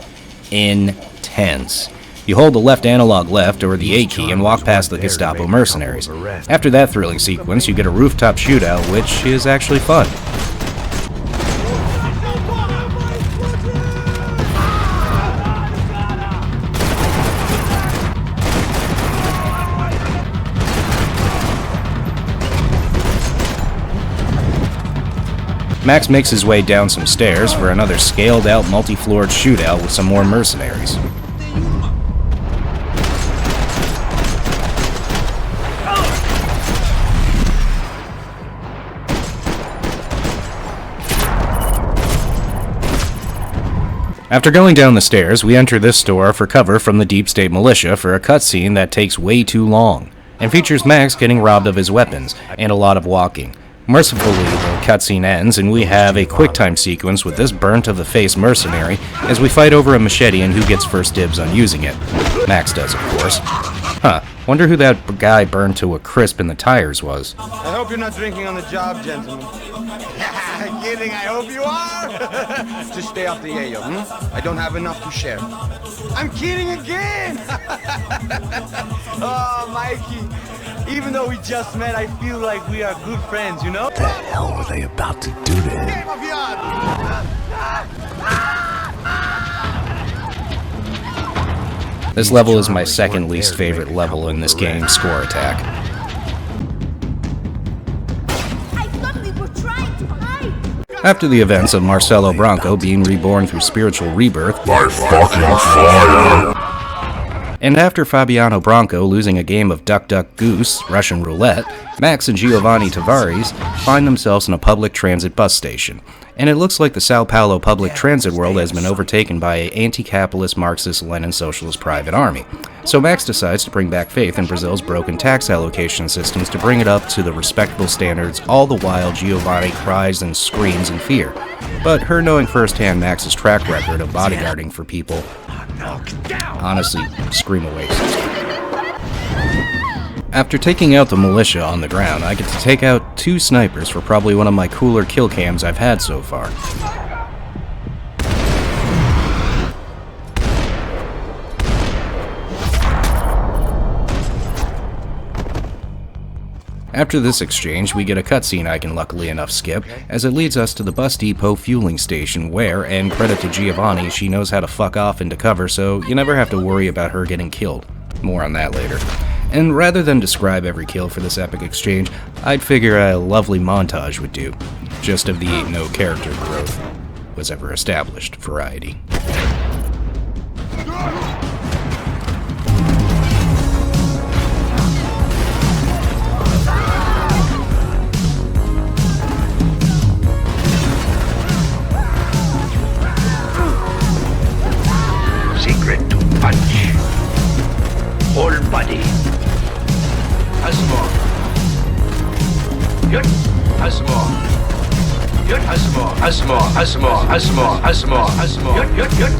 Intense. You hold the left analog left, or the A key, and walk past the Gestapo mercenaries. After that thrilling sequence, you get a rooftop shootout, which is actually fun. Max makes his way down some stairs for another scaled-out, multi-floored shootout with some more mercenaries. After going down the stairs, we enter this store for cover from the Deep State Militia for a cutscene that takes way too long, and features Max getting robbed of his weapons, and a lot of walking. Mercifully, the cutscene ends, and we have a quick-time sequence with this burnt-of-the-face mercenary as we fight over a machete and who gets first dibs on using it. Max does, of course. Huh, wonder who that guy burned to a crisp in the tires was. I hope you're not drinking on the job, gentlemen. Kidding, I hope you are! Just stay off the yayo, I don't have enough to share. I'm kidding again! Oh, Mikey, even though we just met, I feel like we are good friends, you know? What the hell were they about to do to him? This level is my second least favorite level in this game, Score Attack. After the events of Marcelo Branco being reborn through spiritual rebirth, by fucking fire, and after Fabiano Branco losing a game of Duck Duck Goose, Russian roulette, Max and Giovanni Tavares find themselves in a public transit bus station. And it looks like the Sao Paulo public transit world has been overtaken by an anti-capitalist Marxist Lenin socialist private army. So Max decides to bring back faith in Brazil's broken tax allocation systems to bring it up to the respectable standards, all the while Giovanni cries and screams in fear. But her knowing firsthand Max's track record of bodyguarding for people, honestly, scream away. After taking out the militia on the ground, I get to take out 2 snipers for probably one of my cooler kill cams I've had so far. After this exchange, we get a cutscene I can luckily enough skip, as it leads us to the bus depot fueling station where, and credit to Giovanni, she knows how to fuck off into cover, so you never have to worry about her getting killed. More on that later. And rather than describe every kill for this epic exchange, I'd figure a lovely montage would do, just of the no character growth. was ever established variety. Secret to punch. Whole body. Asmo. Yut. Asmo. Yut. Asmo. Asmo. Asmo. Asmo. Asmo. Asmo. Yut. Yut. Yut.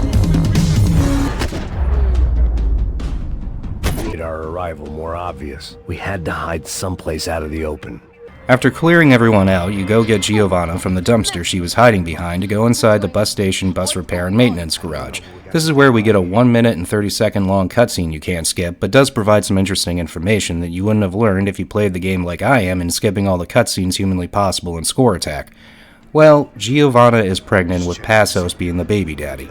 Made our arrival more obvious. We had to hide someplace out of the open. After clearing everyone out, you go get Giovanna from the dumpster she was hiding behind to go inside the bus station bus repair and maintenance garage. This is where we get a 1 minute and 30-second long cutscene you can't skip, but does provide some interesting information that you wouldn't have learned if you played the game like I am and skipping all the cutscenes humanly possible in Score Attack. Well, Giovanna is pregnant with Passos being the baby daddy.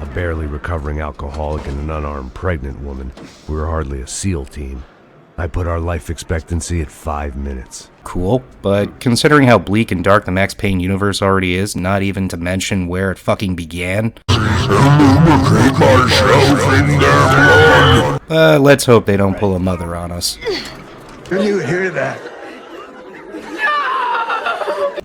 A barely recovering alcoholic and an unarmed pregnant woman. We were hardly a SEAL team. I put our life expectancy at 5 minutes. Cool, but considering how bleak and dark the Max Payne universe already is, not even to mention where it fucking began. Let's hope they don't pull a mother on us. Can you hear that?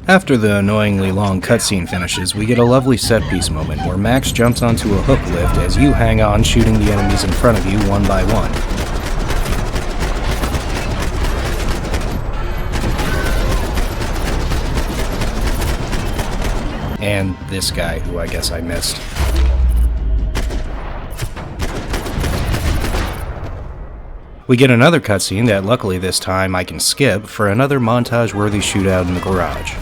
After the annoyingly long cutscene finishes, we get a lovely set-piece moment where Max jumps onto a hook lift as you hang on, shooting the enemies in front of you one by one. And this guy, who I guess I missed. We get another cutscene that luckily this time I can skip for another montage-worthy shootout in the garage.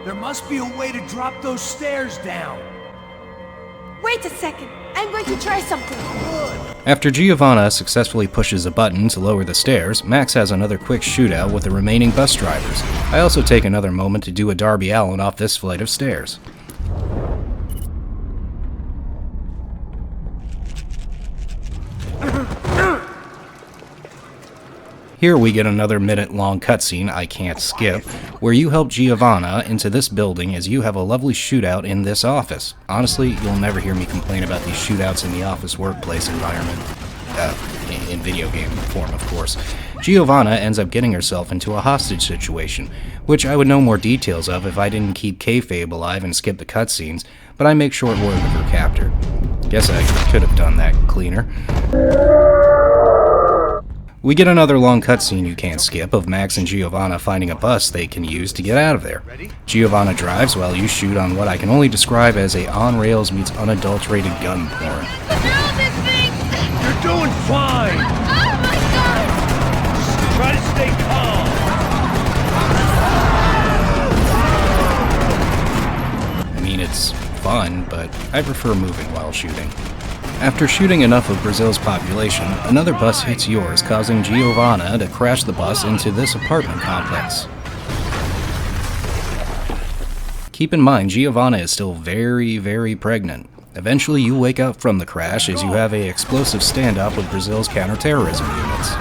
There must be a way to drop those stairs down. Wait a second. I'm going to try something. After Giovanna successfully pushes a button to lower the stairs, Max has another quick shootout with the remaining bus drivers. I also take another moment to do a Darby Allin off this flight of stairs. Here we get another minute-long cutscene I can't skip, where you help Giovanna into this building as you have a lovely shootout in this office. Honestly, you'll never hear me complain about these shootouts in the office workplace environment. In video game form, of course. Giovanna ends up getting herself into a hostage situation, which I would know more details of if I didn't keep kayfabe alive and skip the cutscenes, but I make short work of her captor. Guess I could have done that cleaner. We get another long cutscene you can't skip of Max and Giovanna finding a bus they can use to get out of there. Giovanna drives while you shoot on what I can only describe as a on-rails meets unadulterated gun porn. You're doing fine! Oh my god! Try to stay calm! I mean, it's fun, but I prefer moving while shooting. After shooting enough of Brazil's population, another bus hits yours, causing Giovanna to crash the bus into this apartment complex. Keep in mind, Giovanna is still very, very pregnant. Eventually, you wake up from the crash as you have an explosive standoff with Brazil's counterterrorism units.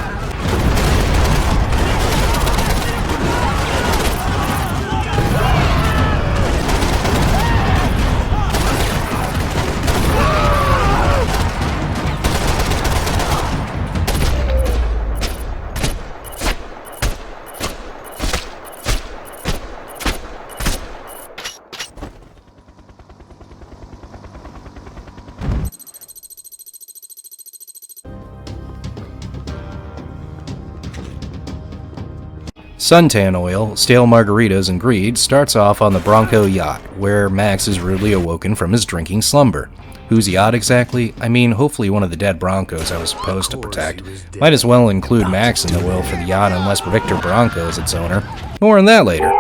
Suntan oil, stale margaritas, and greed starts off on the Bronco yacht, where Max is rudely awoken from his drinking slumber. Whose yacht exactly? I mean, hopefully one of the dead Broncos I was supposed to protect. Might as well include Max in the will for the yacht unless Victor Bronco is its owner. More on that later.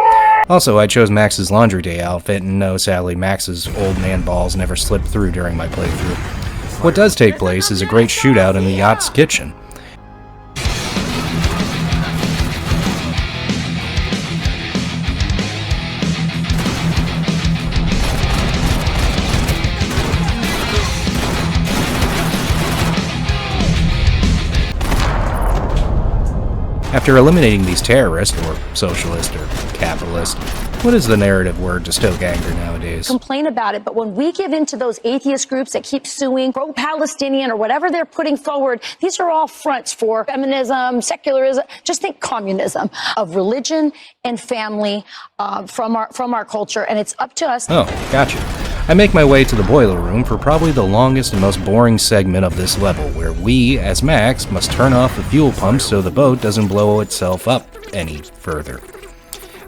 Also, I chose Max's laundry day outfit, and no, sadly, Max's old man balls never slipped through during my playthrough. What does take place is a great shootout in the yacht's kitchen. After eliminating these terrorists, or socialist, or capitalist, what is the narrative word to stoke anger nowadays? Complain about it, but when we give in to those atheist groups that keep suing pro-Palestinian or whatever they're putting forward, these are all fronts for feminism, secularism, just think communism, of religion and family from our culture, and it's up to us. Oh, gotcha. I make my way to the boiler room for probably the longest and most boring segment of this level, where we, as Max, must turn off the fuel pump so the boat doesn't blow itself up any further.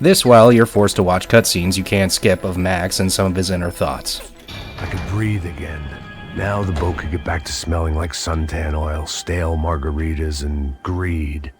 This while you're forced to watch cutscenes you can't skip of Max and some of his inner thoughts. I could breathe again. Now the boat could get back to smelling like suntan oil, stale margaritas, and greed.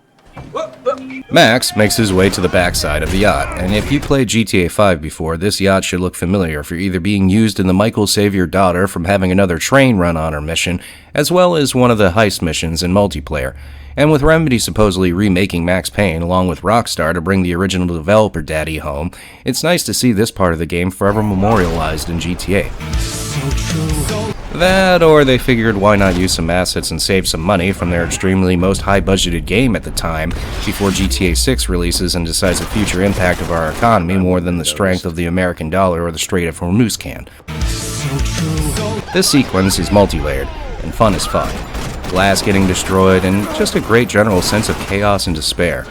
Max makes his way to the backside of the yacht, and if you played GTA 5 before, this yacht should look familiar for either being used in the Michael Save Your Daughter from having another train run on her mission, as well as one of the heist missions in multiplayer. And with Remedy supposedly remaking Max Payne along with Rockstar to bring the original developer daddy home, it's nice to see this part of the game forever memorialized in GTA. That, or they figured why not use some assets and save some money from their extremely most high-budgeted game at the time, before GTA 6 releases and decides the future impact of our economy more than the strength of the American dollar or the Strait of Hormuz can. This sequence is multi-layered, and fun is fun. Glass getting destroyed, and just a great general sense of chaos and despair.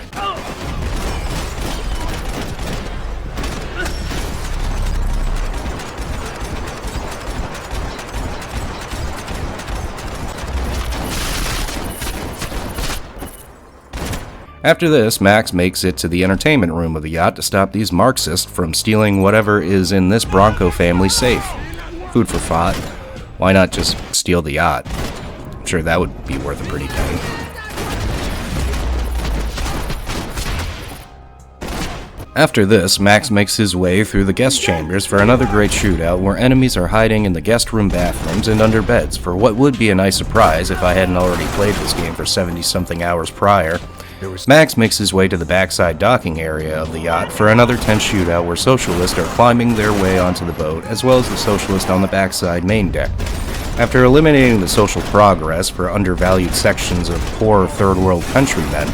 After this, Max makes it to the entertainment room of the yacht to stop these Marxists from stealing whatever is in this Bronco family safe. Food for thought. Why not just steal the yacht? I'm sure that would be worth a pretty penny. After this, Max makes his way through the guest chambers for another great shootout where enemies are hiding in the guest room bathrooms and under beds for what would be a nice surprise if I hadn't already played this game for 70-something hours prior. Max makes his way to the backside docking area of the yacht for another tense shootout where socialists are climbing their way onto the boat, as well as the socialists on the backside main deck. After eliminating the social progress for undervalued sections of poor third world countrymen,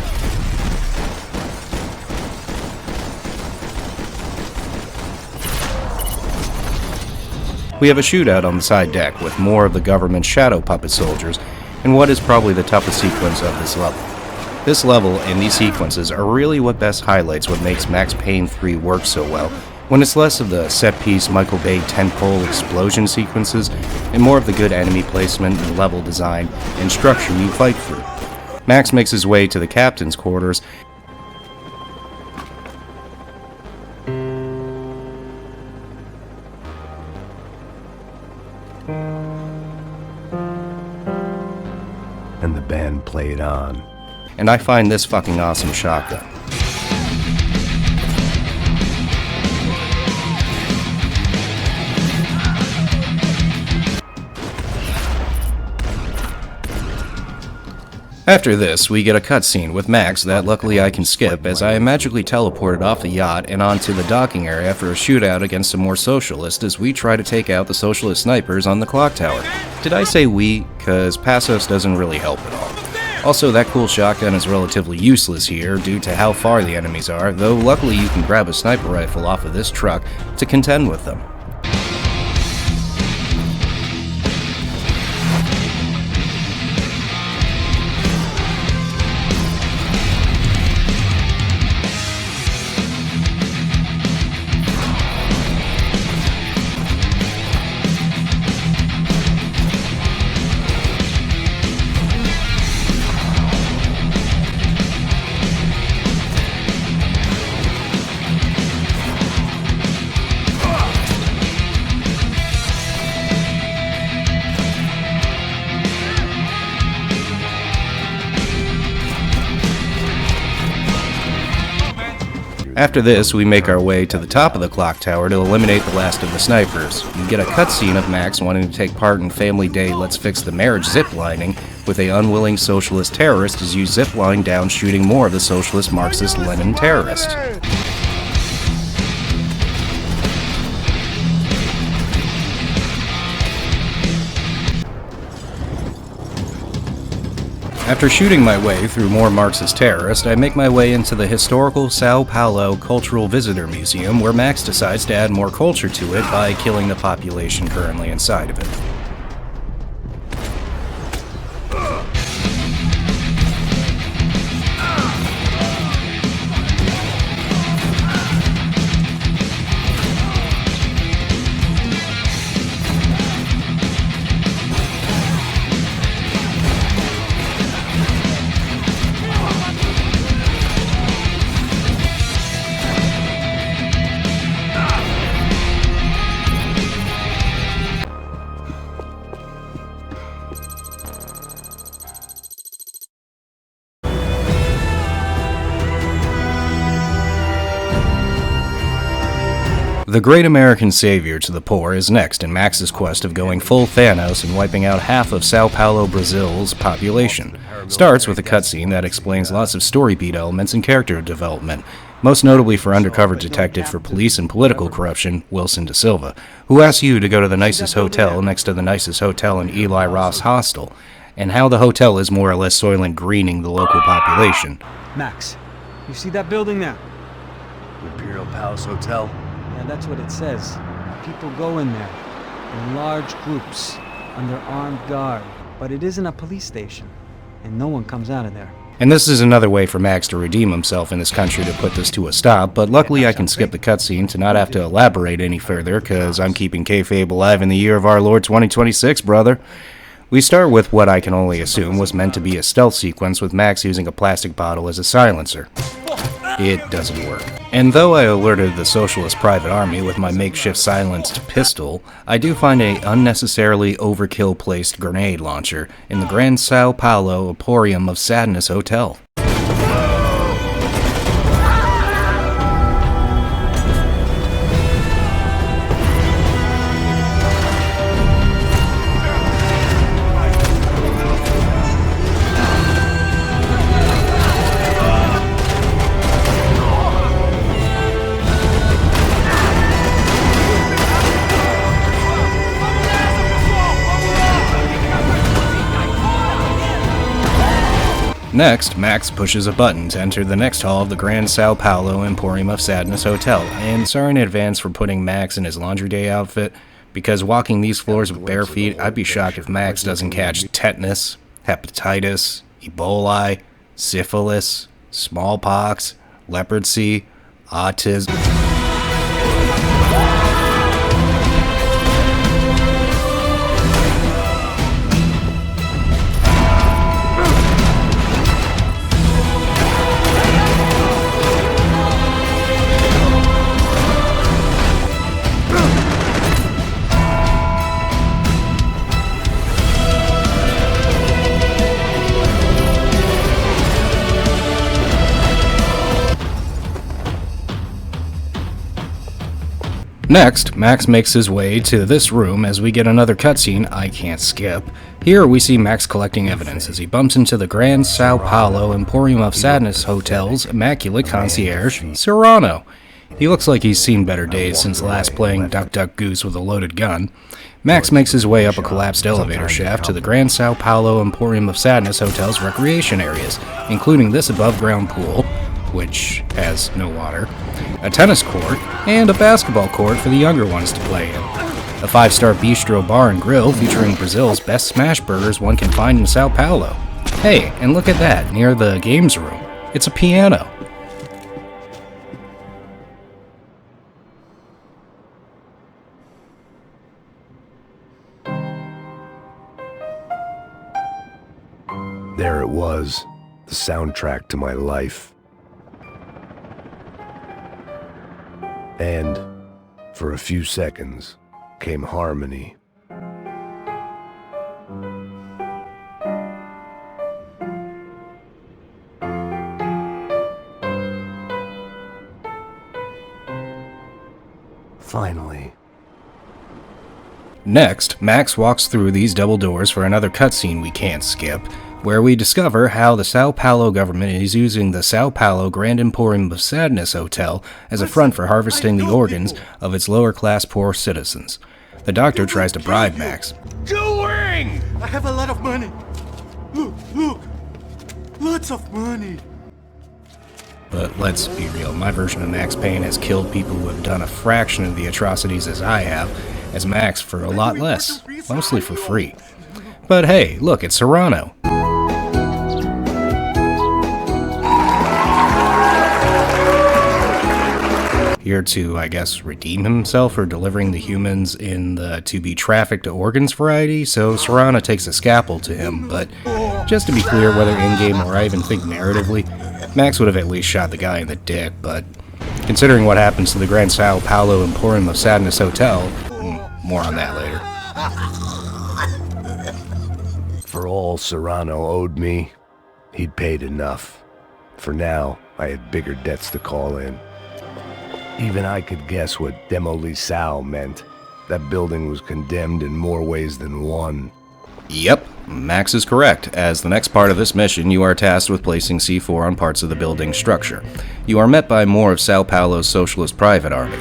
we have a shootout on the side deck with more of the government shadow puppet soldiers in what is probably the toughest sequence of this level. This level and these sequences are really what best highlights what makes Max Payne 3 work so well, when it's less of the set-piece Michael Bay tentpole explosion sequences and more of the good enemy placement and level design and structure you fight through. Max makes his way to the captain's quarters and the band played on. And I find this fucking awesome shotgun. After this, we get a cutscene with Max that luckily I can skip as I am magically teleported off the yacht and onto the docking area for a shootout against some more socialists as we try to take out the socialist snipers on the clock tower. Did I say we? Cause Passos doesn't really help at all. Also, that cool shotgun is relatively useless here due to how far the enemies are, though luckily you can grab a sniper rifle off of this truck to contend with them. After this, we make our way to the top of the clock tower to eliminate the last of the snipers. We get a cutscene of Max wanting to take part in Family Day Let's Fix the Marriage ziplining, with a unwilling socialist terrorist as you zipline down shooting more of the socialist Marxist Lenin terrorist. After shooting my way through more Marxist terrorists, I make my way into the historical Sao Paulo Cultural Visitor Museum, where Max decides to add more culture to it by killing the population currently inside of it. The great American savior to the poor is next in Max's quest of going full Thanos and wiping out half of Sao Paulo, Brazil's population. Starts with a cutscene that explains lots of story beat elements and character development, most notably for undercover detective for police and political corruption, Wilson Da Silva, who asks you to go to the nicest hotel next to the nicest hotel in Eli Roth's hostel, and how the hotel is more or less Soylent Greening the local population. Max, you see that building there? Imperial Palace Hotel? Yeah, that's what it says. People go in there, in large groups, under armed guard. But it isn't a police station, and no one comes out of there. And this is another way for Max to redeem himself in this country to put this to a stop, but luckily I can skip the cutscene to not have to elaborate any further, cause I'm keeping kayfabe alive in the year of our Lord 2026, brother. We start with what I can only assume was meant to be a stealth sequence with Max using a plastic bottle as a silencer. It doesn't work. And though I alerted the Socialist Private Army with my makeshift silenced pistol, I do find a unnecessarily overkill placed grenade launcher in the Grand Sao Paulo Emporium of Sadness Hotel. Next, Max pushes a button to enter the next hall of the Grand Sao Paulo Emporium of Sadness Hotel, and sorry in advance for putting Max in his laundry day outfit, because walking these floors with bare feet, I'd be shocked if Max doesn't catch tetanus, hepatitis, Ebola, syphilis, smallpox, leprosy, autism. Next, Max makes his way to this room as we get another cutscene I can't skip. Here we see Max collecting evidence as he bumps into the Grand Sao Paulo Emporium of Sadness Hotel's immaculate concierge, Serrano. He looks like he's seen better days since last playing Duck Duck Goose with a loaded gun. Max makes his way up a collapsed elevator shaft to the Grand Sao Paulo Emporium of Sadness Hotel's recreation areas, including this above-ground pool, which has no water, a tennis court, and a basketball court for the younger ones to play in. A 5-star bistro bar and grill featuring Brazil's best smash burgers one can find in Sao Paulo. Hey, and look at that, near the games room. It's a piano. There it was, the soundtrack to my life. And, for a few seconds, came harmony. Finally. Next, Max walks through these double doors for another cutscene we can't skip, where we discover how the Sao Paulo government is using the Sao Paulo Grand Emporium of Sadness Hotel as a front for harvesting the organs of its lower-class poor citizens. The doctor tries to bribe Max. Doing! I have a lot of money. Look. Lots of money. But let's be real, my version of Max Payne has killed people who have done a fraction of the atrocities as I have, as Max for a lot less, mostly for free. But hey, look, it's Serrano. Here to, I guess, redeem himself for delivering the humans in the to-be-trafficked organs variety, so Serrano takes a scalpel to him, but just to be clear, whether in-game or I even think narratively, Max would have at least shot the guy in the dick, but considering what happens to the Grand Sao Paulo Emporium of Sadness Hotel, more on that later. For all Serrano owed me, he'd paid enough. For now, I had bigger debts to call in. Even I could guess what Demolisao meant. That building was condemned in more ways than one. Yep, Max is correct. As the next part of this mission, you are tasked with placing C4 on parts of the building structure. You are met by more of Sao Paulo's socialist private army.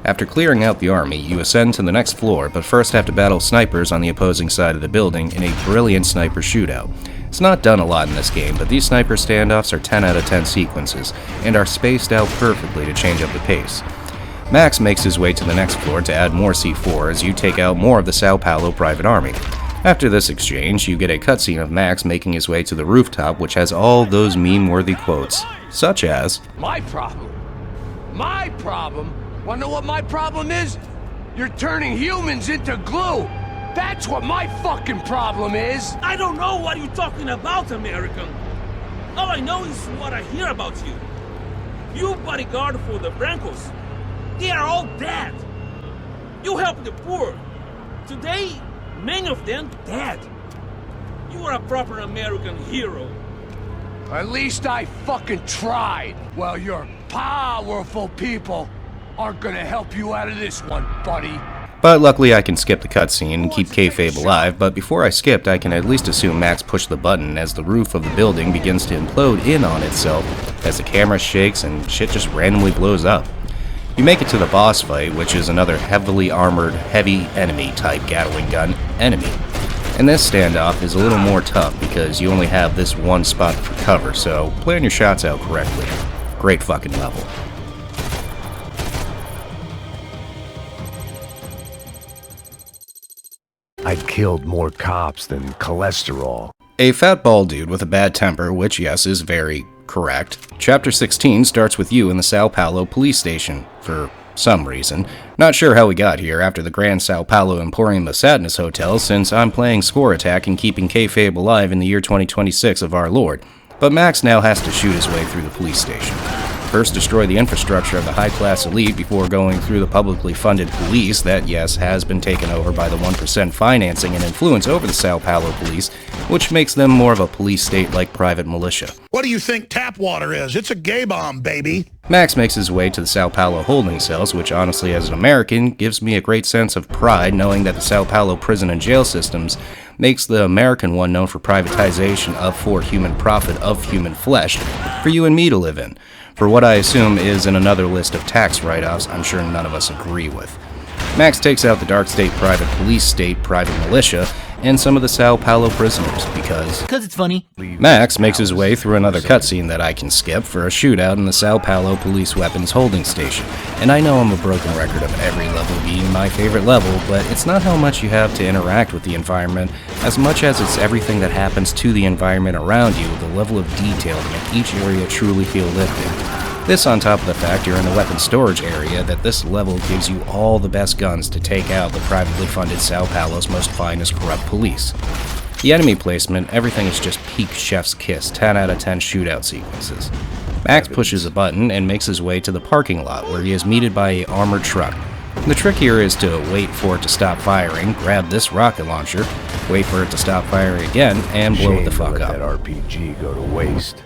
After clearing out the army, you ascend to the next floor, but first have to battle snipers on the opposing side of the building in a brilliant sniper shootout. It's not done a lot in this game, but these sniper standoffs are 10 out of 10 sequences, and are spaced out perfectly to change up the pace. Max makes his way to the next floor to add more C4 as you take out more of the Sao Paulo private army. After this exchange, you get a cutscene of Max making his way to the rooftop, which has all those meme-worthy quotes, such as, My problem? My problem? Wanna know what my problem is? You're turning humans into glue! That's what my fucking problem is! I don't know what you're talking about, American. All I know is what I hear about you. You bodyguard for the Brancos. They are all dead. You help the poor. Today, many of them dead. You are a proper American hero. At least I fucking tried. Well, your powerful people aren't gonna help you out of this one, buddy. But luckily I can skip the cutscene and keep kayfabe alive, but before I skipped I can at least assume Max pushed the button as the roof of the building begins to implode in on itself as the camera shakes and shit just randomly blows up. You make it to the boss fight, which is another heavily armored, heavy enemy type Gatling gun enemy. And this standoff is a little more tough because you only have this one spot for cover, so plan your shots out correctly. Great fucking level. I'd killed more cops than cholesterol. A fat bald dude with a bad temper, which yes is very correct. Chapter 16 starts with you in the Sao Paulo police station, for some reason. Not sure how we got here after the Grand Sao Paulo Emporium of Sadness Hotel, since I'm playing Score Attack and keeping kayfabe alive in the year 2026 of our Lord. But Max now has to shoot his way through the police station. First destroy the infrastructure of the high-class elite before going through the publicly funded police that, yes, has been taken over by the 1% financing and influence over the Sao Paulo police, which makes them more of a police state like private militia. What do you think tap water is? It's a gay bomb, baby. Max makes his way to the Sao Paulo holding cells, which honestly as an American gives me a great sense of pride knowing that the Sao Paulo prison and jail systems makes the American one known for privatization of for human profit of human flesh for you and me to live in. For what I assume is in another list of tax write-offs I'm sure none of us agree with. Max takes out the Dark State private police state private militia and some of the Sao Paulo prisoners because it's funny. Max makes his way through another cutscene that I can skip for a shootout in the Sao Paulo police weapons holding station. And I know I'm a broken record of every level being my favorite level, but it's not how much you have to interact with the environment as much as it's everything that happens to the environment around you, the level of detail to make each area truly feel lifted. This on top of the fact you're in the weapons storage area that this level gives you all the best guns to take out the privately funded Sao Paulo's most finest corrupt police. The enemy placement, everything is just peak chef's kiss, 10 out of 10 shootout sequences. Max pushes a button and makes his way to the parking lot where he is meted by an armored truck. The trick here is to wait for it to stop firing, grab this rocket launcher, wait for it to stop firing again, and blow it the fuck up. That RPG go to waste.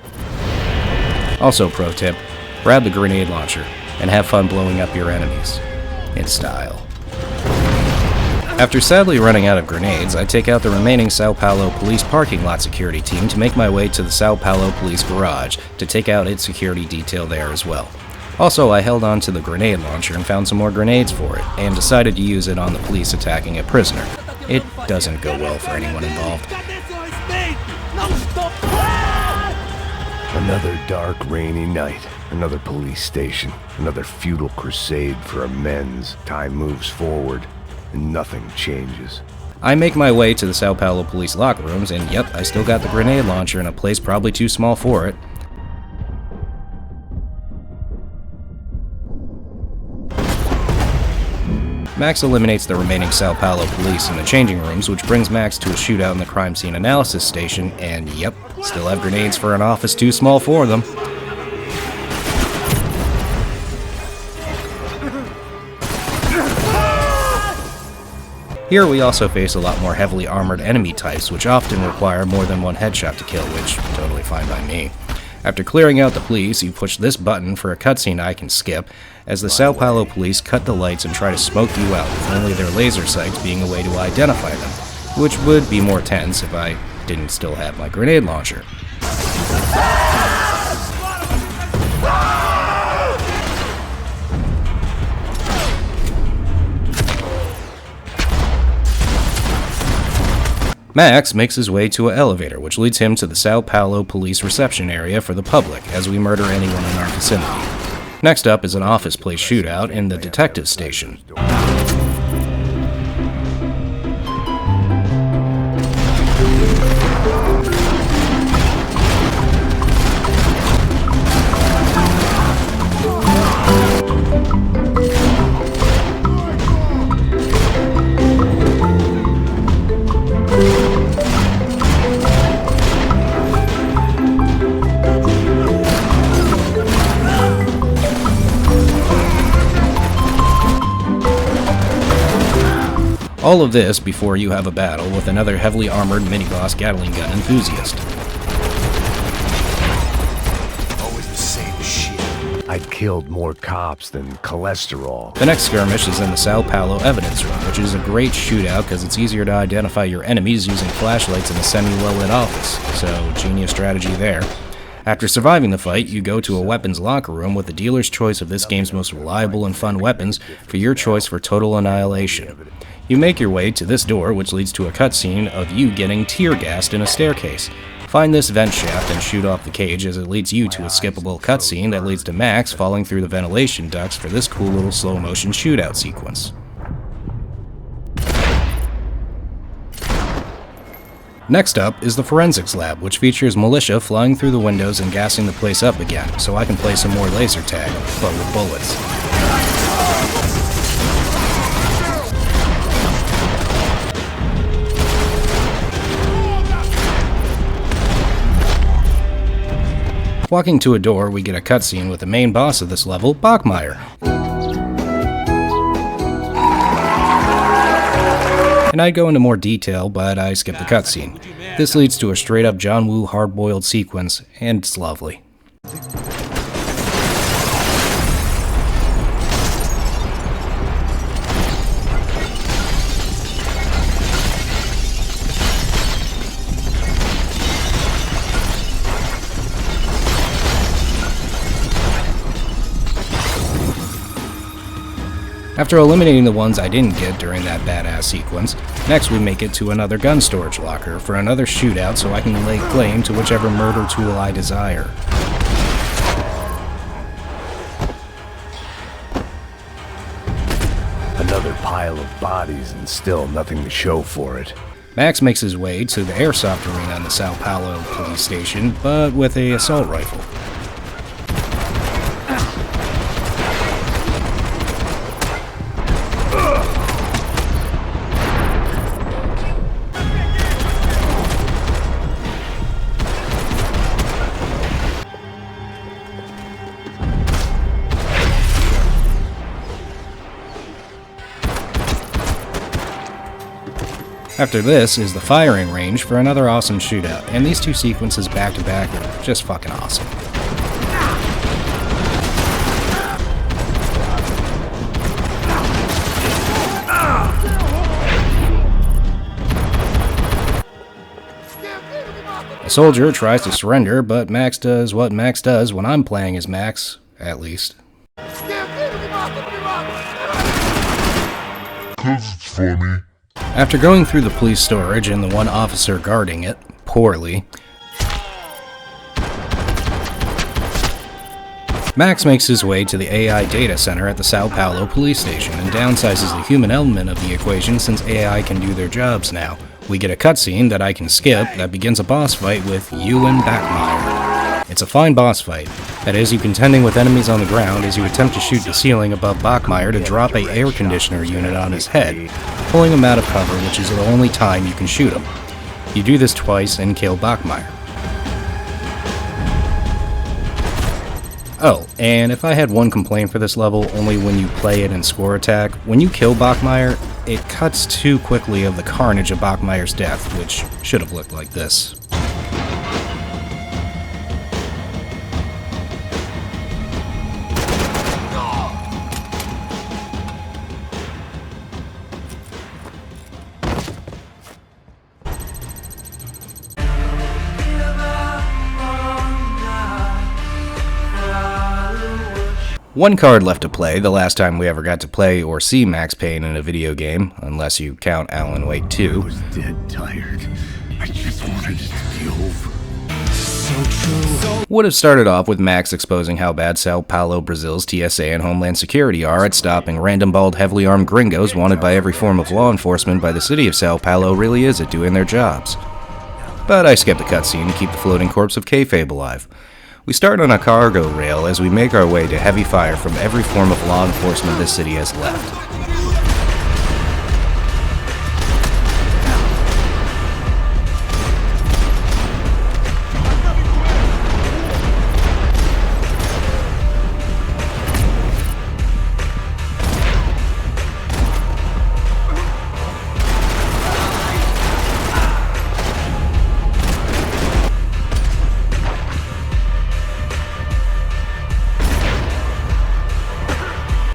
Also, pro tip, grab the grenade launcher and have fun blowing up your enemies. In style. After sadly running out of grenades, I take out the remaining Sao Paulo police parking lot security team to make my way to the Sao Paulo police garage to take out its security detail there as well. Also, I held on to the grenade launcher and found some more grenades for it, and decided to use it on the police attacking a prisoner. It doesn't go well for anyone involved. Another dark, rainy night. Another police station. Another futile crusade for amends. Time moves forward, and nothing changes. I make my way to the Sao Paulo police locker rooms, and yep, I still got the grenade launcher in a place probably too small for it. Max eliminates the remaining Sao Paulo police in the changing rooms, which brings Max to a shootout in the crime scene analysis station, and yep, still have grenades for an office too small for them. Here we also face a lot more heavily armored enemy types, which often require more than one headshot to kill, which totally fine by me. After clearing out the police, you push this button for a cutscene I can skip, as the Sao Paulo police cut the lights and try to smoke you out, with only their laser sights being a way to identify them, which would be more tense if I didn't still have my grenade launcher. Max makes his way to an elevator, which leads him to the Sao Paulo police reception area for the public, as we murder anyone in our vicinity. Next up is an office place shootout in the detective station. All of this before you have a battle with another heavily armored mini-boss Gatling gun enthusiast. Always the same shit. I'd killed more cops than cholesterol. The next skirmish is in the Sao Paulo evidence room, which is a great shootout because it's easier to identify your enemies using flashlights in a semi-low-lit office, so genius strategy there. After surviving the fight, you go to a weapons locker room with the dealer's choice of this game's most reliable and fun weapons for your choice for total annihilation. You make your way to this door, which leads to a cutscene of you getting tear-gassed in a staircase. Find this vent shaft and shoot off the cage, as it leads you to a skippable cutscene that leads to Max falling through the ventilation ducts for this cool little slow-motion shootout sequence. Next up is the forensics lab, which features militia flying through the windows and gassing the place up again, so I can play some more laser tag, but with bullets. Walking to a door, we get a cutscene with the main boss of this level, Bachmeyer. And I'd go into more detail, but I skip the cutscene. This leads to a straight-up John Woo hard-boiled sequence, and it's lovely. After eliminating the ones I didn't get during that badass sequence, next we make it to another gun storage locker for another shootout so I can lay claim to whichever murder tool I desire. Another pile of bodies and still nothing to show for it. Max makes his way to the airsoft arena in the Sao Paulo police station, but with an assault rifle. After this is the firing range for another awesome shootout, and these two sequences back to back are just fucking awesome. A soldier tries to surrender, but Max does what Max does when I'm playing as Max, at least. 'Cause it's funny. After going through the police storage and the one officer guarding it, poorly, Max makes his way to the AI data center at the Sao Paulo police station and downsizes the human element of the equation since AI can do their jobs now. We get a cutscene that I can skip that begins a boss fight with you and Bachmeyer. It's a fine boss fight. That is, you contending with enemies on the ground as you attempt to shoot the ceiling above Bachmeyer to drop a air conditioner unit on his head, pulling him out of cover, which is the only time you can shoot him. You do this twice and kill Bachmeyer. Oh, and if I had one complaint for this level, only when you play it in score attack, when you kill Bachmeyer, it cuts too quickly of the carnage of Bachmeyer's death, which should have looked like this. One card left to play, the last time we ever got to play or see Max Payne in a video game, unless you count Alan Wake 2. I was dead tired. I just wanted it to be over. So true. Would have started off with Max exposing how bad Sao Paulo, Brazil's TSA and Homeland Security are at stopping random bald, heavily armed gringos wanted by every form of law enforcement by the city of Sao Paulo really is at doing their jobs. But I skipped the cutscene to keep the floating corpse of kayfabe alive. We start on a cargo rail as we make our way to heavy fire from every form of law enforcement this city has left.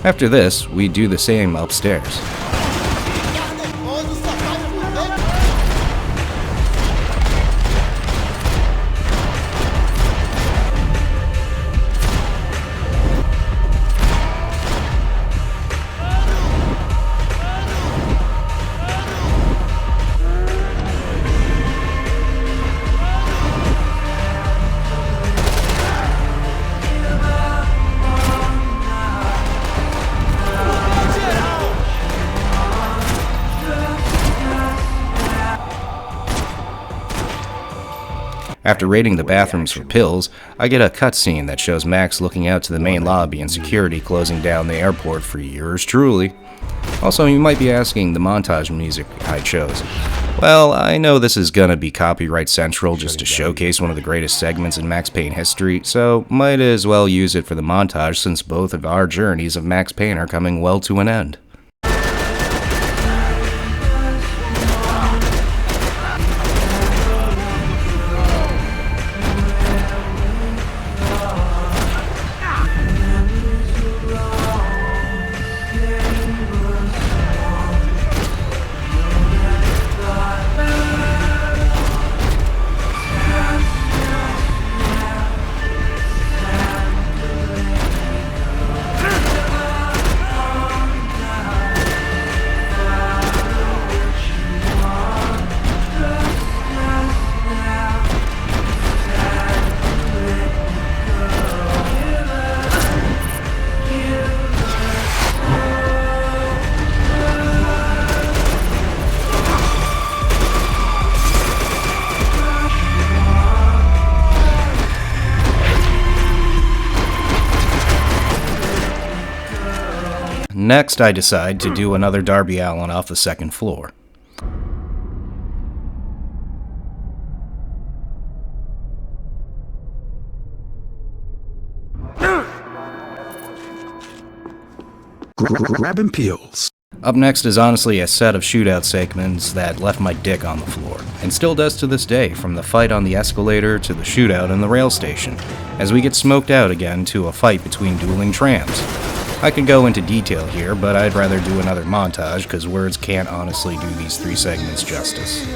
After this, we do the same upstairs. After raiding the bathrooms for pills, I get a cutscene that shows Max looking out to the main lobby and security closing down the airport for yours truly. Also, you might be asking the montage music I chose. Well, I know this is gonna be copyright central just to showcase one of the greatest segments in Max Payne history, so might as well use it for the montage since both of our journeys of Max Payne are coming well to an end. Next, I decide to do another Darby Allin off the second floor. Grabbing pills. Up next is honestly a set of shootout segments that left my dick on the floor, and still does to this day, from the fight on the escalator to the shootout in the rail station, as we get smoked out again to a fight between dueling trams. I could go into detail here, but I'd rather do another montage, because words can't honestly do these 3 segments justice.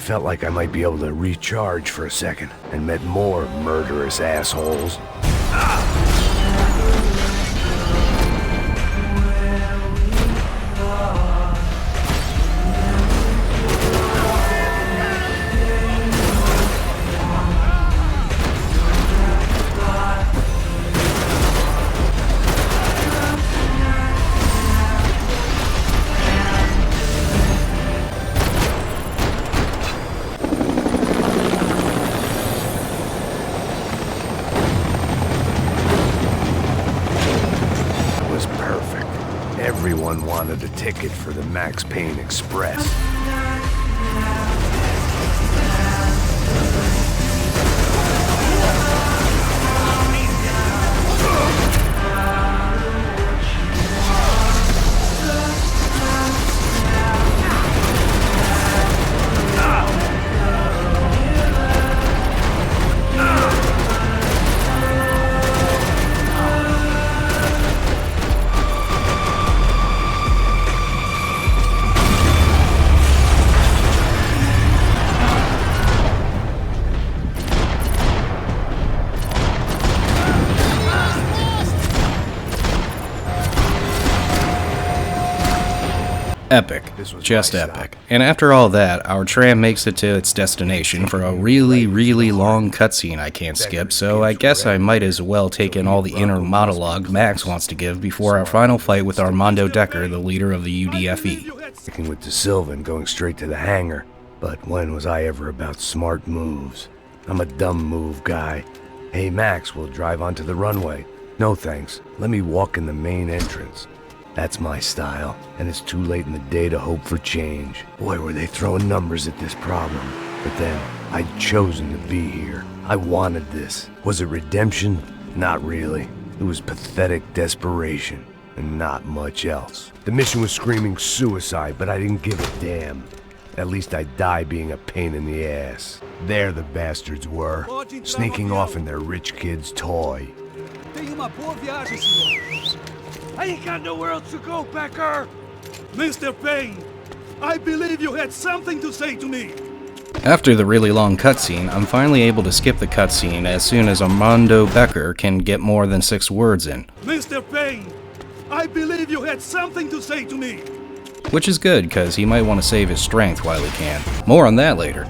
Felt like I might be able to recharge for a second, and met more murderous assholes. Everyone wanted a ticket for the Max Payne Express. Epic. Just epic. And after all that, our tram makes it to its destination for a really, really long cutscene I can't skip, so I guess I might as well take in all the inner monologue Max wants to give before our final fight with Armando Decker, the leader of the UDFE. Sticking with De Silva and going straight to the hangar. But when was I ever about smart moves? I'm a dumb move guy. Hey Max, we'll drive onto the runway. No thanks. Let me walk in the main entrance. That's my style, and it's too late in the day to hope for change. Boy, were they throwing numbers at this problem. But then, I'd chosen to be here. I wanted this. Was it redemption? Not really. It was pathetic desperation, and not much else. The mission was screaming suicide, but I didn't give a damn. At least I'd die being a pain in the ass. There the bastards were, sneaking off in their rich kid's toy. I ain't got nowhere else to go, Becker! Mr. Payne, I believe you had something to say to me! After the really long cutscene, I'm finally able to skip the cutscene as soon as Armando Decker can get more than 6 words in. Mr. Payne, I believe you had something to say to me! Which is good, because he might want to save his strength while he can. More on that later.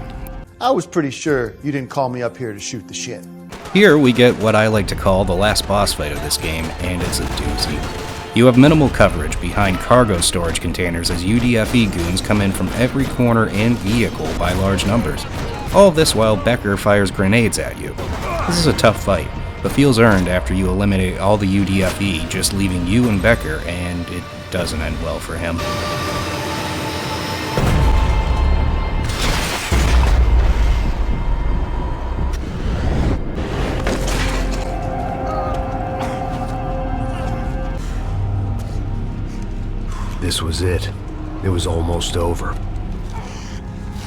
I was pretty sure you didn't call me up here to shoot the shit. Here we get what I like to call the last boss fight of this game, and it's a doozy. You have minimal coverage behind cargo storage containers as UDFE goons come in from every corner and vehicle by large numbers. All of this while Becker fires grenades at you. This is a tough fight, but feels earned after you eliminate all the UDFE, just leaving you and Becker, and it doesn't end well for him. This was it. It was almost over.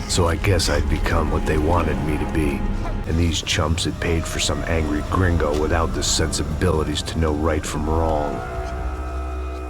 So I guess I'd become what they wanted me to be. And these chumps had paid for some angry gringo without the sensibilities to know right from wrong.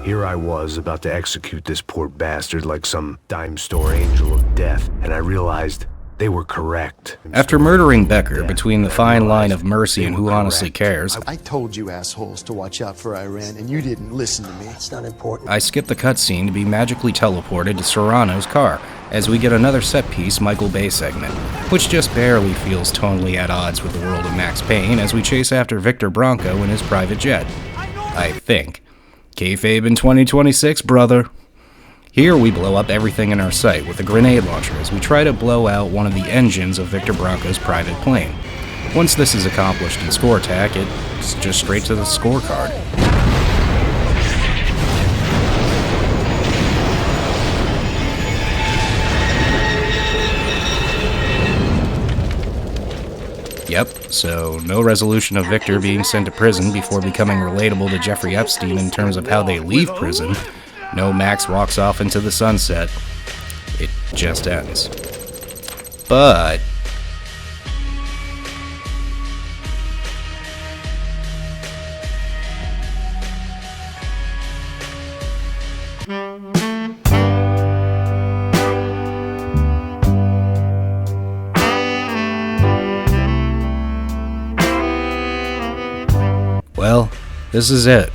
Here I was, about to execute this poor bastard like some dime store angel of death, and I realized they were correct. After murdering Becker, between the fine line of mercy and who honestly cares, I told you assholes to watch out for Iran, and you didn't listen to me. It's not important. I skipped the cutscene to be magically teleported to Serrano's car, as we get another set-piece Michael Bay segment, which just barely feels tonally at odds with the world of Max Payne as we chase after Victor Bronco in his private jet. I think. Kayfabe in 2026, brother. Here we blow up everything in our sight with a grenade launcher as we try to blow out one of the engines of Victor Bronco's private plane. Once this is accomplished in Score Attack, it's just straight to the scorecard. Yep, so no resolution of Victor being sent to prison before becoming relatable to Jeffrey Epstein in terms of how they leave prison. No Max walks off into the sunset. It just ends. But well, this is it.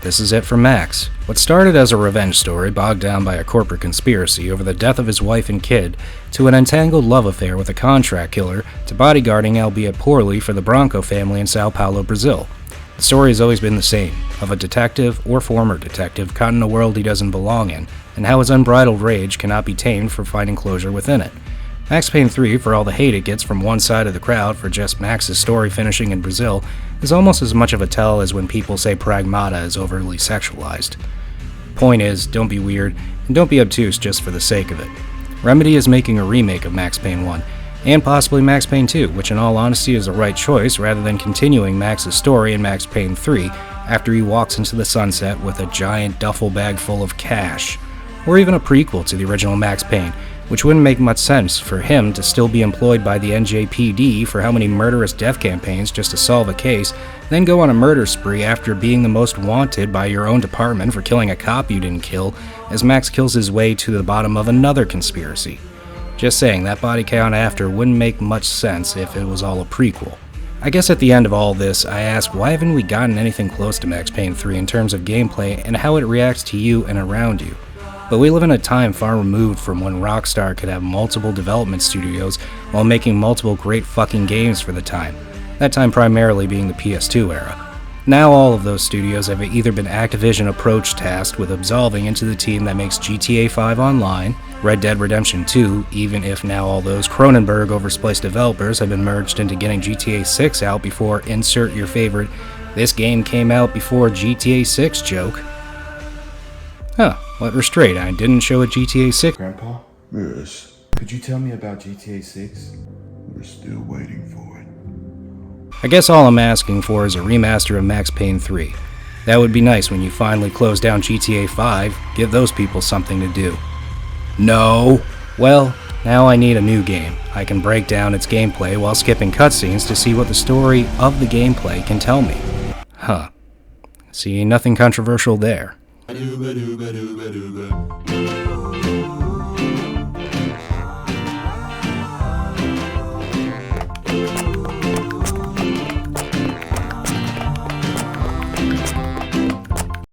This is it for Max. What started as a revenge story bogged down by a corporate conspiracy over the death of his wife and kid, to an entangled love affair with a contract killer, to bodyguarding, albeit poorly, for the Bronco family in Sao Paulo, Brazil. The story has always been the same, of a detective, or former detective, caught in a world he doesn't belong in, and how his unbridled rage cannot be tamed for finding closure within it. Max Payne 3, for all the hate it gets from one side of the crowd for just Max's story finishing in Brazil, is almost as much of a tell as when people say Pragmata is overly sexualized. Point is, don't be weird, and don't be obtuse just for the sake of it. Remedy is making a remake of Max Payne 1, and possibly Max Payne 2, which in all honesty is the right choice rather than continuing Max's story in Max Payne 3 after he walks into the sunset with a giant duffel bag full of cash. Or even a prequel to the original Max Payne, which wouldn't make much sense for him to still be employed by the NJPD for how many murderous death campaigns just to solve a case, then go on a murder spree after being the most wanted by your own department for killing a cop you didn't kill, as Max kills his way to the bottom of another conspiracy. Just saying, that body count after wouldn't make much sense if it was all a prequel. I guess at the end of all this, I ask, why haven't we gotten anything close to Max Payne 3 in terms of gameplay and how it reacts to you and around you? But we live in a time far removed from when Rockstar could have multiple development studios while making multiple great fucking games for the time. That time primarily being the PS2 era. Now all of those studios have either been Activision approach tasked with absolving into the team that makes GTA 5 Online, Red Dead Redemption 2, even if now all those Cronenberg overspliced developers have been merged into getting GTA 6 out before insert your favorite "this game came out before GTA 6" joke. Huh, what restraint, I didn't show a GTA 6. Grandpa? Yes. Could you tell me about GTA 6? We're still waiting for it. I guess all I'm asking for is a remaster of Max Payne 3. That would be nice when you finally close down GTA 5, give those people something to do. No! Well, now I need a new game. I can break down its gameplay while skipping cutscenes to see what the story of the gameplay can tell me. Huh. See, nothing controversial there.